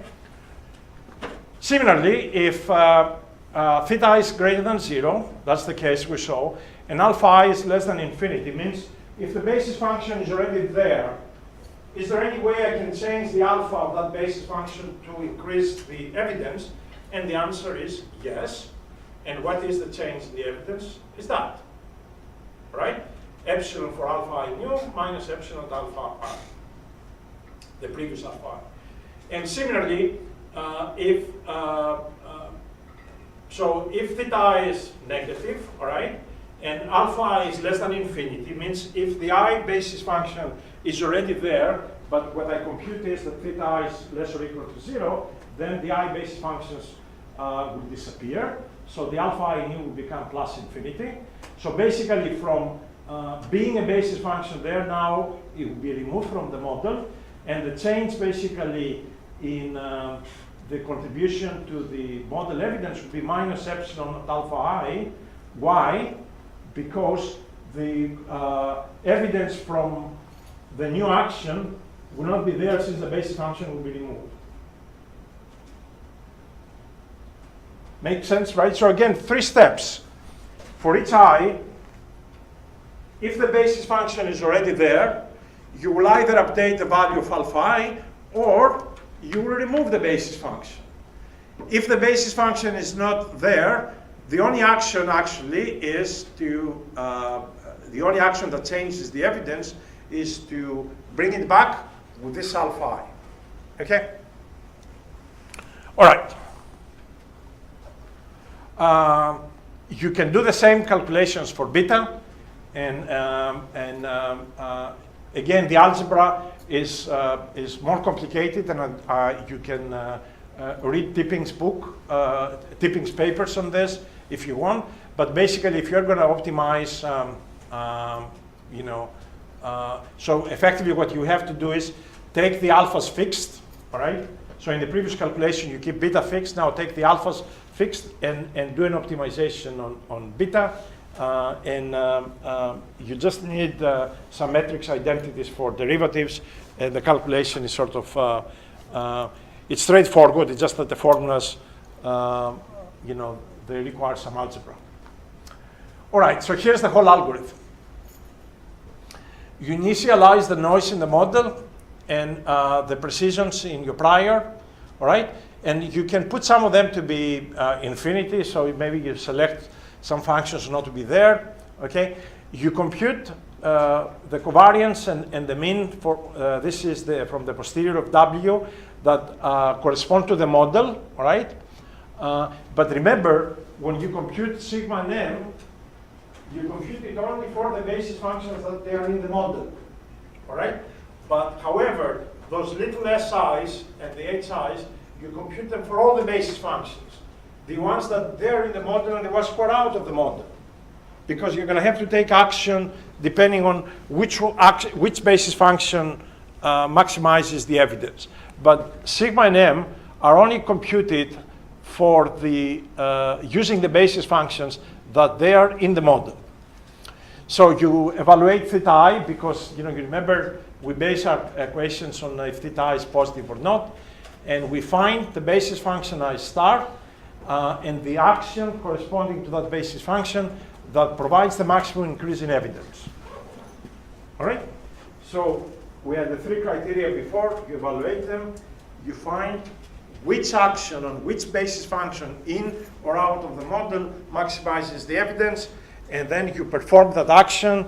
Similarly, if theta I is greater than 0, that's the case we saw, and alpha I is less than infinity, means if the basis function is already there, is there any way I can change the alpha of that basis function to increase the evidence? And the answer is yes. And what is the change in the evidence? Is that, right? Epsilon for alpha I nu minus epsilon alpha I, the previous alpha I. And similarly, if theta I is negative, all right, and alpha I is less than infinity, means if the I basis function is already there, but what I compute is that theta I is less or equal to 0, then the I basis functions will disappear. So the alpha I nu will become plus infinity. So basically from being a basis function there now, it will be removed from the model. And the change basically in the contribution to the model evidence would be minus epsilon alpha I. Why? Because the evidence from the new action will not be there since the basis function will be removed. Makes sense, right? So again, 3 steps. For each I, if the basis function is already there, you will either update the value of alpha I, or you will remove the basis function. If the basis function is not there, the only action actually is to, the only action that changes the evidence is to bring it back with this alpha I. Okay? All right. You can do the same calculations for beta, and again, the algebra is more complicated, and you can read Tipping's book, Tipping's papers on this if you want. But basically, if you're going to optimize, so effectively what you have to do is take the alphas fixed, all right? So in the previous calculation, you keep beta fixed. Now take the alphas fixed and do an optimization on beta. You just need some matrix identities for derivatives, and the calculation is sort of, it's straightforward. It's just that the formulas, they require some algebra. All right, so here's the whole algorithm. You initialize the noise in the model and the precisions in your prior, all right? And you can put some of them to be infinity, so maybe you select some functions not to be there, okay? You compute the covariance and the mean for, this is from the posterior of W that correspond to the model, all right? But remember, when you compute sigma and m, you compute it only for the basis functions that they are in the model, all right? But however, those little si's and the hi's, you compute them for all the basis functions. The ones that they're in the model and the ones who are out of the model. Because you're going to have to take action depending on which basis function maximizes the evidence. But sigma and m are only computed for the using the basis functions that they are in the model. So you evaluate theta I because you remember we base our equations on if theta I is positive or not, and we find the basis function I star and the action corresponding to that basis function that provides the maximum increase in evidence. All right? So we had the 3 criteria before. You evaluate them. You find which action on which basis function in or out of the model maximizes the evidence, and then you perform that action,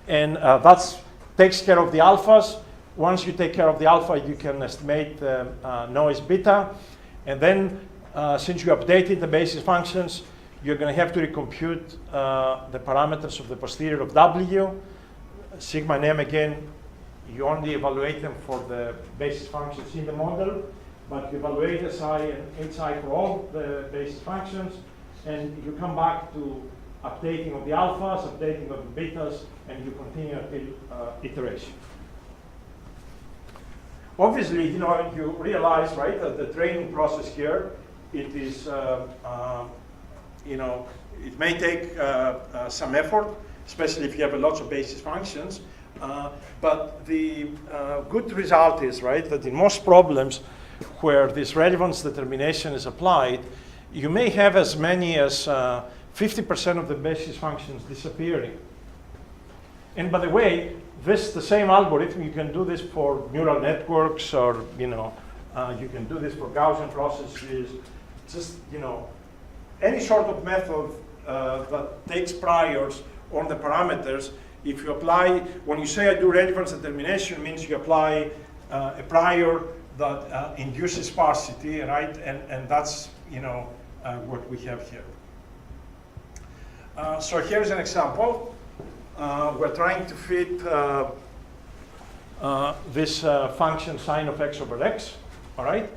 and that takes care of the alphas. Once you take care of the alpha, you can estimate the noise beta, and then since you updated the basis functions, you're going to have to recompute the parameters of the posterior of W. Sigma and m, again, you only evaluate them for the basis functions in the model, but you evaluate SI and HI for all the basis functions, and you come back to updating of the alphas, updating of the betas, and you continue until iteration. Obviously, you realize, right, that the training process here, it is, it may take some effort, especially if you have a lot of basis functions. But the good result is, right, that in most problems where this relevance determination is applied, you may have as many as 50% of the basis functions disappearing. And by the way, the same algorithm, you can do this for neural networks, or you can do this for Gaussian processes. Just any sort of method that takes priors on the parameters. If you apply, when you say I do relevance determination, means you apply a prior that induces sparsity, right? And that's what we have here. So here's an example. We're trying to fit this function sine of x over x, all right?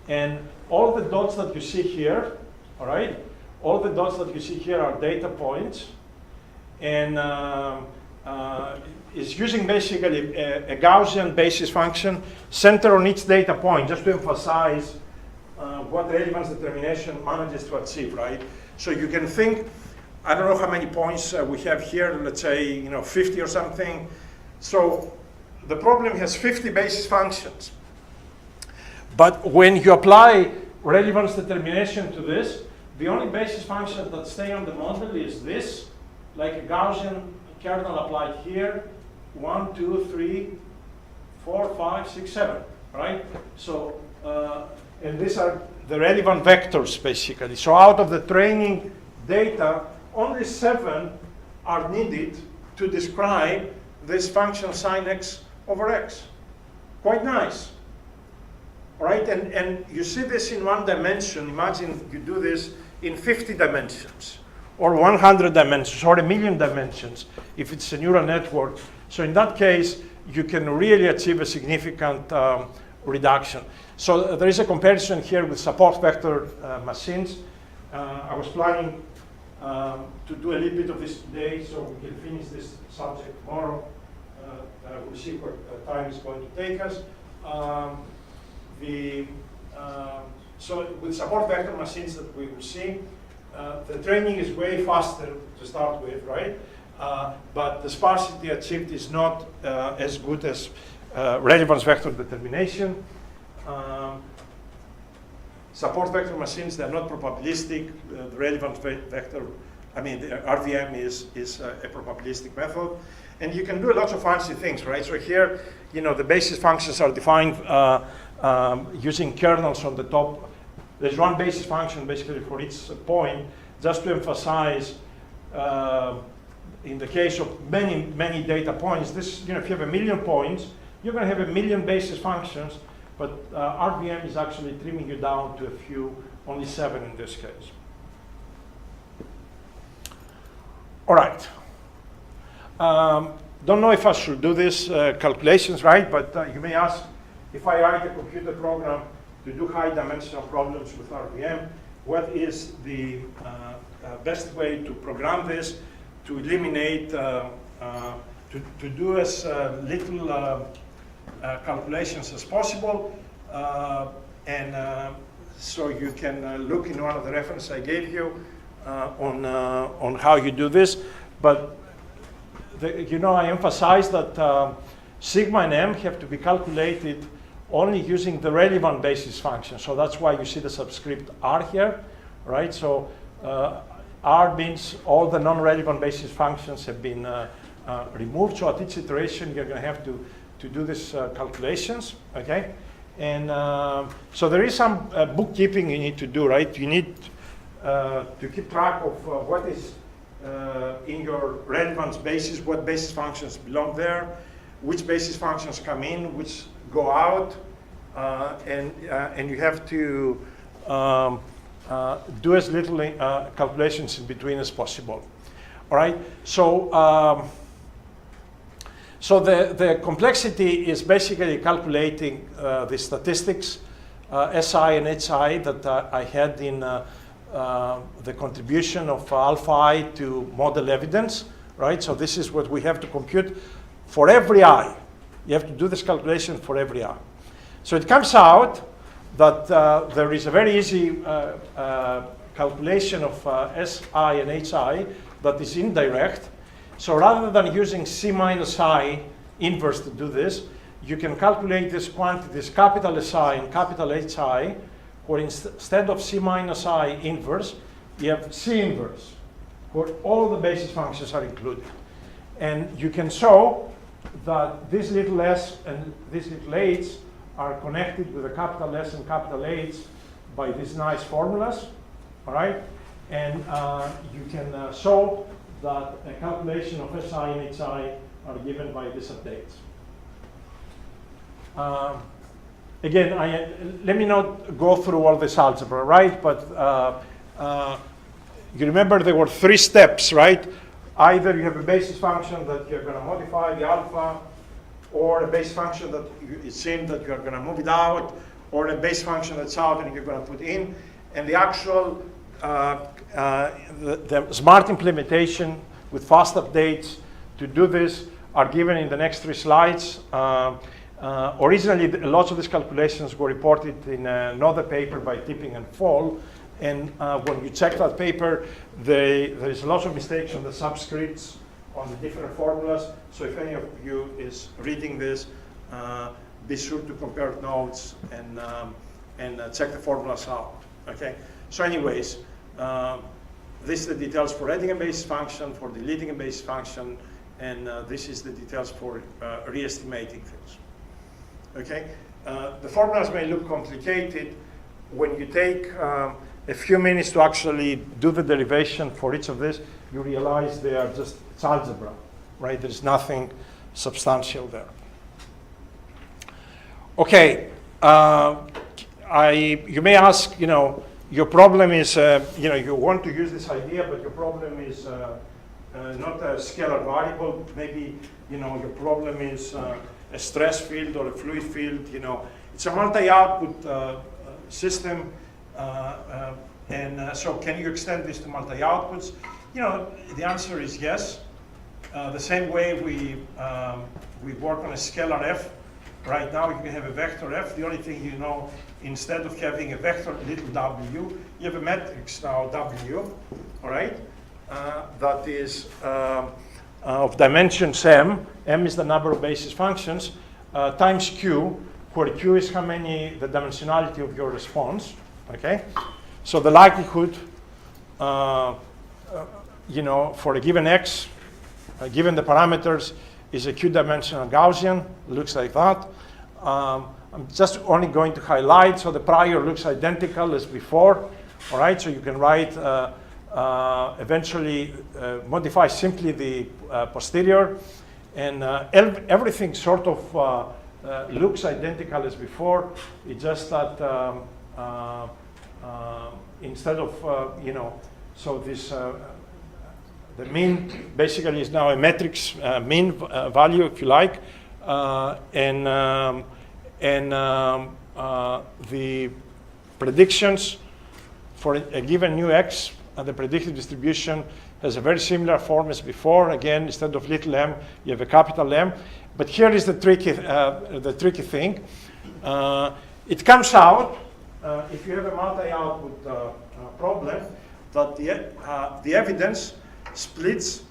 And all the dots that you see here, all right? All the dots that you see here are data points, and is using basically a Gaussian basis function centered on each data point, just to emphasize what relevance determination manages to achieve, right? So you can think, I don't know how many points we have here, let's say 50 or something. So the problem has 50 basis functions. But when you apply relevance determination to this, the only basis functions that stay on the model is this, like a Gaussian kernel applied here, 1, 2, 3, 4, 5, 6, 7, right? So, and these are the relevant vectors, basically. So out of the training data, only 7 are needed to describe this function sine x over x. Quite nice. All right, and you see this in one dimension. Imagine you do this in 50 dimensions, or 100 dimensions, or 1,000,000 dimensions, if it's a neural network. So in that case, you can really achieve a significant reduction. So there is a comparison here with support vector machines. I was planning to do a little bit of this today, so we can finish this subject tomorrow. We'll see what time is going to take us. So with support vector machines that we will see, the training is way faster to start with, right? But the sparsity achieved is not as good as relevance vector determination. Support vector machines, they're not probabilistic. The relevance vector, the RVM is a probabilistic method. And you can do lots of fancy things, right? So here, the basis functions are defined using kernels on the top. There's one basis function basically for each point, just to emphasize, in the case of many, many data points, this, if you have 1,000,000 points, you're going to have 1,000,000 basis functions, but RVM is actually trimming you down to a few, only 7 in this case. All right. Don't know if I should do this calculations, right? But you may ask, if I write a computer program to do high-dimensional problems with RVM, what is the best way to program this to eliminate, to do as little calculations as possible? So you can look in one of the references I gave you on how you do this. But I emphasize that sigma and m have to be calculated only using the relevant basis function. So that's why you see the subscript r here, right? So r means all the non-relevant basis functions have been removed. So at each iteration, you're going to have to do these calculations, okay? And so there is some bookkeeping you need to do, right? You need to keep track of what is in your relevance basis, what basis functions belong there, which basis functions come in, which go out, and you have to do as little calculations in between as possible. All right. So so the complexity is basically calculating the statistics, SI and HI that I had in the contribution of alpha I to model evidence, right? So this is what we have to compute for every I. You have to do this calculation for every I. So it comes out that there is a very easy calculation of SI and HI that is indirect. So rather than using C minus I inverse to do this, you can calculate these quantities, capital SI and capital HI, where instead of C minus I inverse, you have C inverse, where all the basis functions are included. And you can show that this little s and this little h are connected with a capital S and capital H by these nice formulas, all right? And you can show that a calculation of SI and HI are given by these updates. Again, let me not go through all this algebra, right? But you remember there were 3 steps, right? Either you have a basis function that you're going to modify the alpha, or a base function that it's in that you're going to move it out, or a base function that's out and you're going to put in. And the actual the smart implementation with fast updates to do this are given in the next 3 slides. Originally, lots of these calculations were reported in another paper by Tipping and Fall. And when you check that paper, there's lots of mistakes on the subscripts, on the different formulas. So if any of you is reading this, be sure to compare notes and check the formulas out. Okay. So anyways, this is the details for adding a base function, for deleting a base function, and this is the details for re-estimating things. Okay. The formulas may look complicated. When you take a few minutes to actually do the derivation for each of this, you realize they are just, it's algebra, right? There's nothing substantial there. Okay, you may ask, your problem is, you want to use this idea, but your problem is not a scalar variable. Maybe, your problem is a stress field or a fluid field. It's a multi-output system. So can you extend this to multi-outputs? The answer is yes. The same way we work on a scalar f. Right now you can have a vector f. The only thing instead of having a vector little w, you have a matrix now w, all right? That is of dimensions m. M is the number of basis functions times q, where q is the dimensionality of your response. Okay, so the likelihood, for a given x, given the parameters, is a q-dimensional Gaussian. Looks like that. I'm just only going to highlight, so the prior looks identical as before. All right, so you can write, eventually modify simply the posterior, and everything sort of looks identical as before. It's just that instead of, so this, the mean basically is now a matrix mean value, if you like, and the predictions for a given new x, the predictive distribution has a very similar form as before. Again, instead of little m, you have a capital M. But here is the tricky thing. It comes out, if you have a multi-output problem, that the evidence splits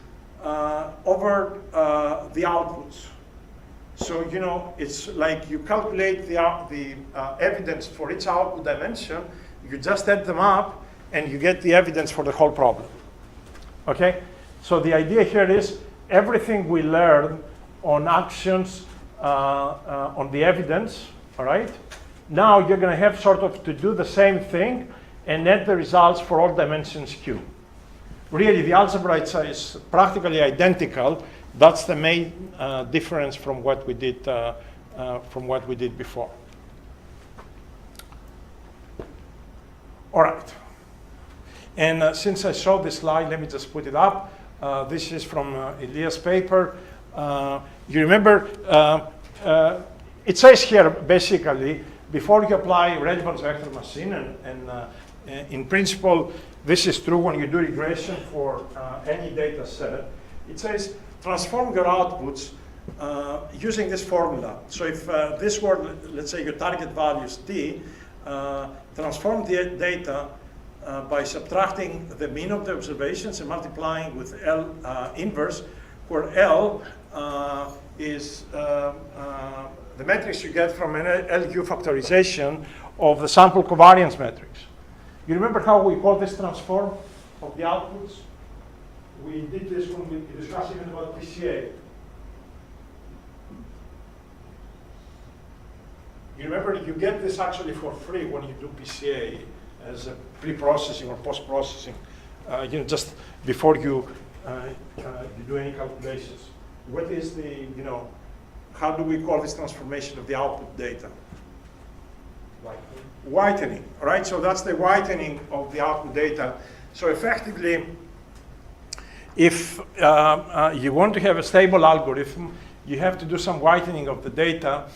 over the outputs. So, it's like you calculate the evidence for each output dimension, you just add them up, and you get the evidence for the whole problem. Okay? So the idea here is everything we learn on actions on the evidence, all right? Now you're going to have sort of to do the same thing and add the results for all dimensions q. Really, the algebra is practically identical. That's the main difference from what we did before. All right. And since I showed this slide, let me just put it up. This is from Elias' paper. You remember, it says here basically, before you apply relevance vector machine, and in principle, this is true when you do regression for any data set. It says transform your outputs using this formula. So if this were, let's say, your target value is t, transform the data by subtracting the mean of the observations and multiplying with L inverse, where L is the matrix you get from an LQ factorization of the sample covariance matrix. You remember how we call this transform of the outputs? We did this when we discussed even about PCA. You remember, you get this actually for free when you do PCA as a pre-processing or post-processing, just before you do any calculations. What is the, how do we call this transformation of the output data? Whitening, all right? So that's the whitening of the output data. So effectively, if you want to have a stable algorithm, you have to do some whitening of the data.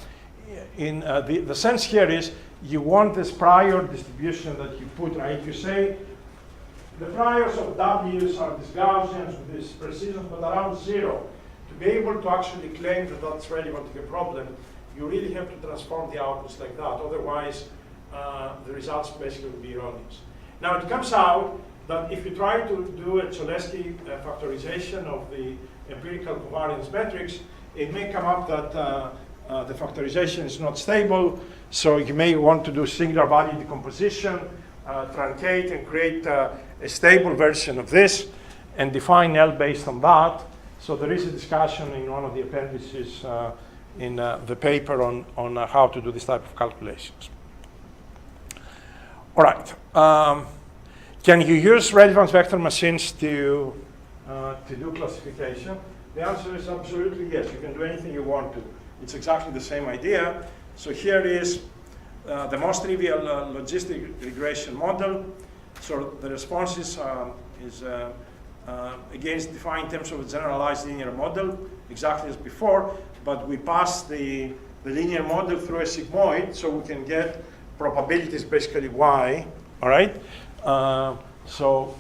In the sense here is you want this prior distribution that you put, right? You say the priors of W's are these Gaussians with this precision, but around 0. To be able to actually claim that that's relevant to the problem, you really have to transform the outputs like that. Otherwise, the results basically will be erroneous. Now, it comes out that if you try to do a Cholesky factorization of the empirical covariance metrics, it may come up that the factorization is not stable, so you may want to do singular value decomposition, truncate and create a stable version of this, and define L based on that. So there is a discussion in one of the appendices in the paper on how to do this type of calculations. All right. Can you use relevance vector machines to do classification? The answer is absolutely yes. You can do anything you want to. It's exactly the same idea. So here is the most trivial logistic regression model. So the response is again defined in terms of a generalized linear model, exactly as before, but we pass the linear model through a sigmoid, so we can get probabilities basically y, all right? So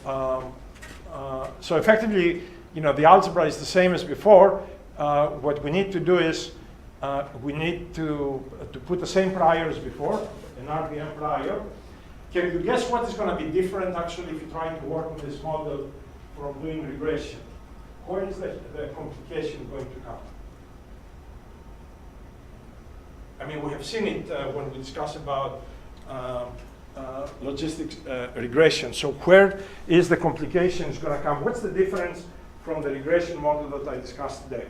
effectively, the algebra is the same as before. What we need to do is we need to put the same prior as before, an RVM prior. Can you guess what is going to be different actually if you try to work with this model from doing regression? Where is the complication going to come? I mean, we have seen it when we discuss about logistics regression. So where is the complication going to come? What's the difference from the regression model that I discussed today?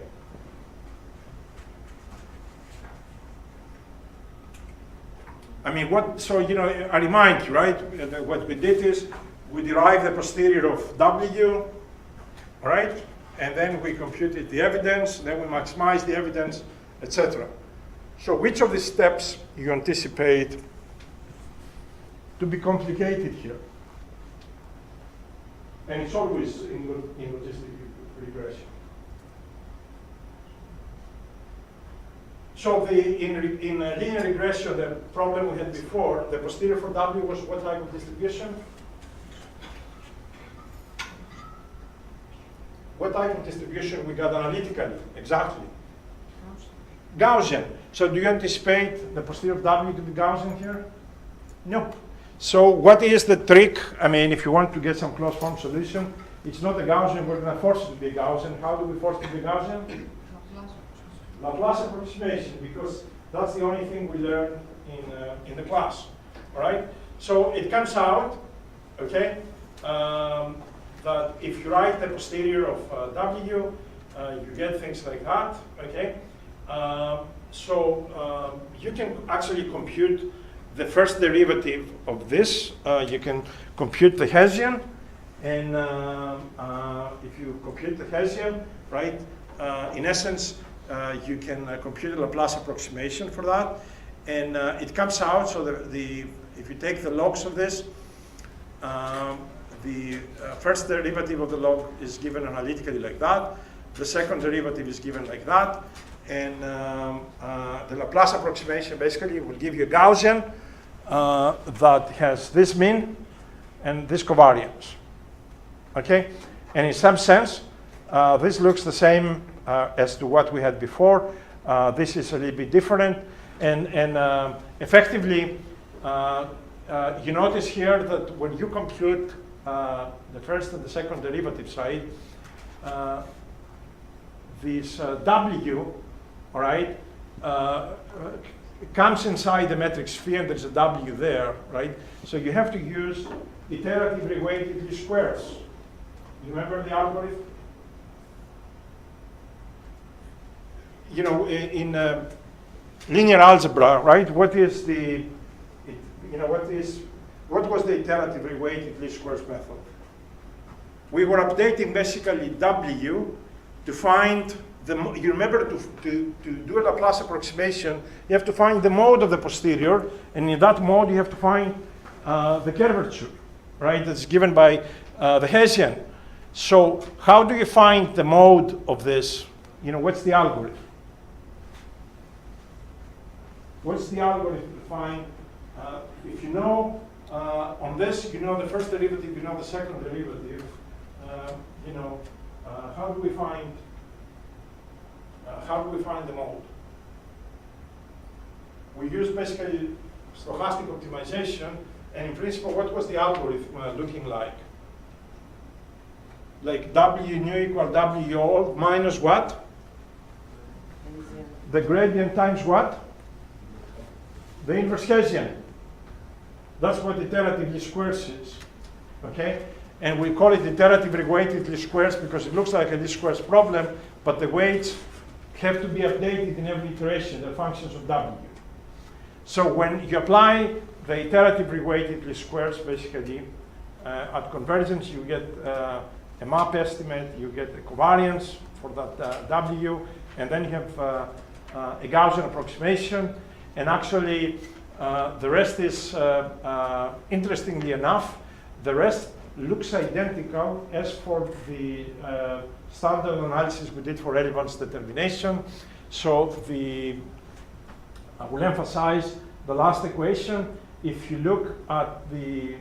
I mean, I remind you, right? What we did is we derived the posterior of W, all right? And then we computed the evidence, then we maximized the evidence, etc. So which of these steps you anticipate to be complicated here? And it's always in logistic regression. So in linear regression, the problem we had before, the posterior for W was what type of distribution? What type of distribution we got analytically? Exactly. Gaussian. So do you anticipate the posterior of W to be Gaussian here? No. So what is the trick? I mean, if you want to get some closed form solution, it's not a Gaussian, we're going to force it to be a Gaussian. How do we force it to be Gaussian? Laplace approximation, because that's the only thing we learn in the class, all right? So it comes out, okay, that if you write the posterior of W, you get things like that, okay? So you can actually compute the first derivative of this. You can compute the Hessian, and if you compute the Hessian, right, in essence, you can compute a Laplace approximation for that, and it comes out. So if you take the logs of this, the first derivative of the log is given analytically like that. The second derivative is given like that, and the Laplace approximation basically will give you a Gaussian that has this mean and this covariance. Okay, and in some sense, this looks the same as to what we had before. This is a little bit different, and effectively, you notice here that when you compute the first and the second derivatives, right, this W, all right, comes inside the metric sphere, and there's a W there, right? So you have to use iteratively weighted least squares. You remember the algorithm? linear algebra, right? What is the, what was the iterative weighted least squares method? We were updating basically W to find you remember to do a Laplace approximation, you have to find the mode of the posterior, and in that mode you have to find the curvature, right? That's given by the Hessian. So how do you find the mode of this? What's the algorithm? What's the algorithm to find? If you know on this, you know the first derivative, you know the second derivative. How do we find? How do we find the mode? We use basically stochastic optimization, and in principle, what was the algorithm looking like? Like W nu equal W all minus what? The gradient times what? The inverse Hessian. That's what iterative least squares is, okay? And we call it iterative weighted least squares because it looks like a least squares problem, but the weights have to be updated in every iteration, the functions of W. So when you apply the iterative weighted least squares, basically, at convergence, you get a map estimate, you get a covariance for that W, and then you have a Gaussian approximation. And actually, the rest is, interestingly enough, the rest looks identical as for the standard analysis we did for relevance determination. So I will emphasize the last equation. If you look at the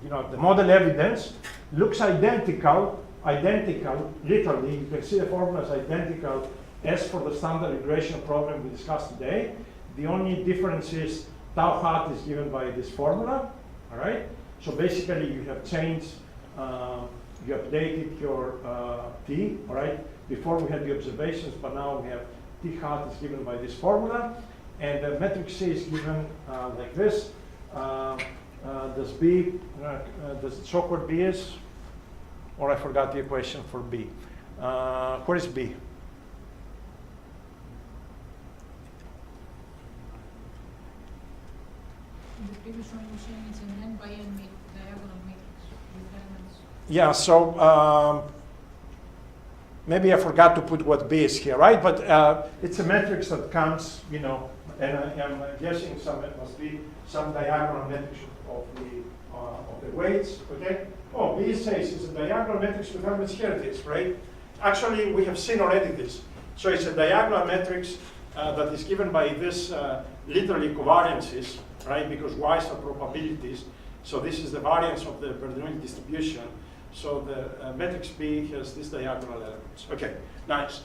the model evidence, looks identical, literally, you can see the formula is identical as for the standard integration problem we discussed today. The only difference is tau hat is given by this formula, all right? So basically you have changed, you updated your t, all right? Before we had the observations, but now we have t hat is given by this formula, and the metric C is given like this. Does B, does so-called B is, or I forgot the equation for B. Where is B? In the previous one, you were saying it's an n by n diagonal matrix with elements. Yeah, so maybe I forgot to put what B is here, right? But it's a matrix that comes, and I'm guessing it must be some diagonal matrix of the weights, okay? Oh, B says it's a diagonal matrix with elements. Here it is, right? Actually, we have seen already this. So it's a diagonal matrix that is given by this literally covariances, right? Because Y's are probabilities. So this is the variance of the Predictive distribution. So the matrix B has these diagonal elements. Okay, nice.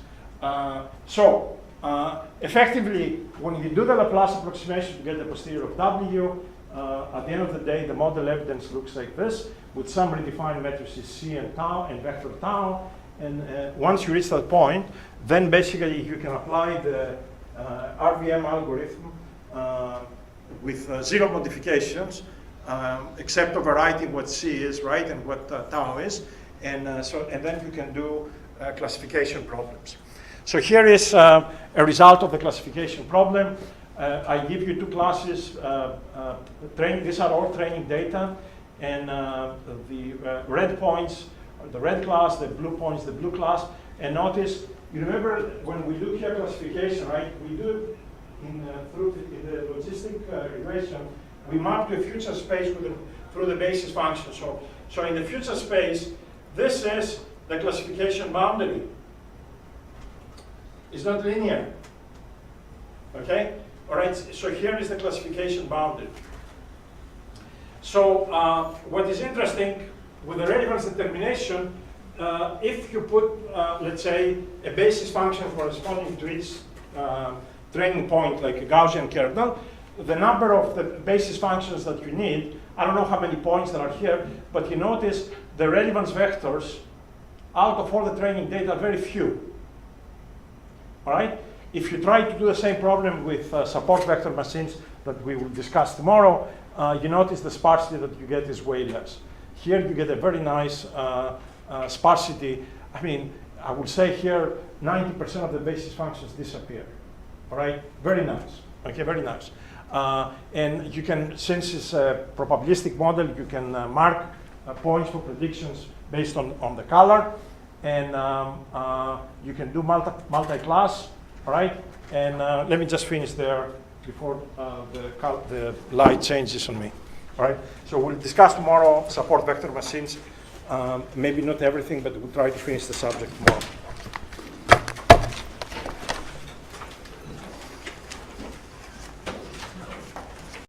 Effectively, when you do the Laplace approximation to get the posterior of W, at the end of the day, the model evidence looks like this, with some redefined matrices C and tau and vector tau. And once you reach that point, then basically you can apply the RVM algorithm with zero modifications, except overwriting what C is, right, and what tau is. And then you can do classification problems. So here is a result of the classification problem. I give you two classes. These are all training data, and the red points are the red class, the blue points, the blue class. And notice, you remember when we look here classification, right? We do it through the logistic regression. We map to a future space through the basis function. So in the future space, this is the classification boundary. It's not linear. Okay? All right, so here is the classification boundary. So what is interesting with the relevance determination, if you put, let's say, a basis function corresponding to each training point, like a Gaussian kernel, the number of the basis functions that you need, I don't know how many points there are here, but you notice the relevance vectors out of all the training data, very few. All right? If you try to do the same problem with support vector machines that we will discuss tomorrow, you notice the sparsity that you get is way less. Here you get a very nice sparsity. I mean, I would say here 90% of the basis functions disappear. All right, very nice. Okay, very nice. And you can, since it's a probabilistic model, you can mark points for predictions based on the color, and you can do multi-class. All right, and let me just finish there before the light changes on me. All right, so we'll discuss tomorrow support vector machines. Maybe not everything, but we'll try to finish the subject tomorrow.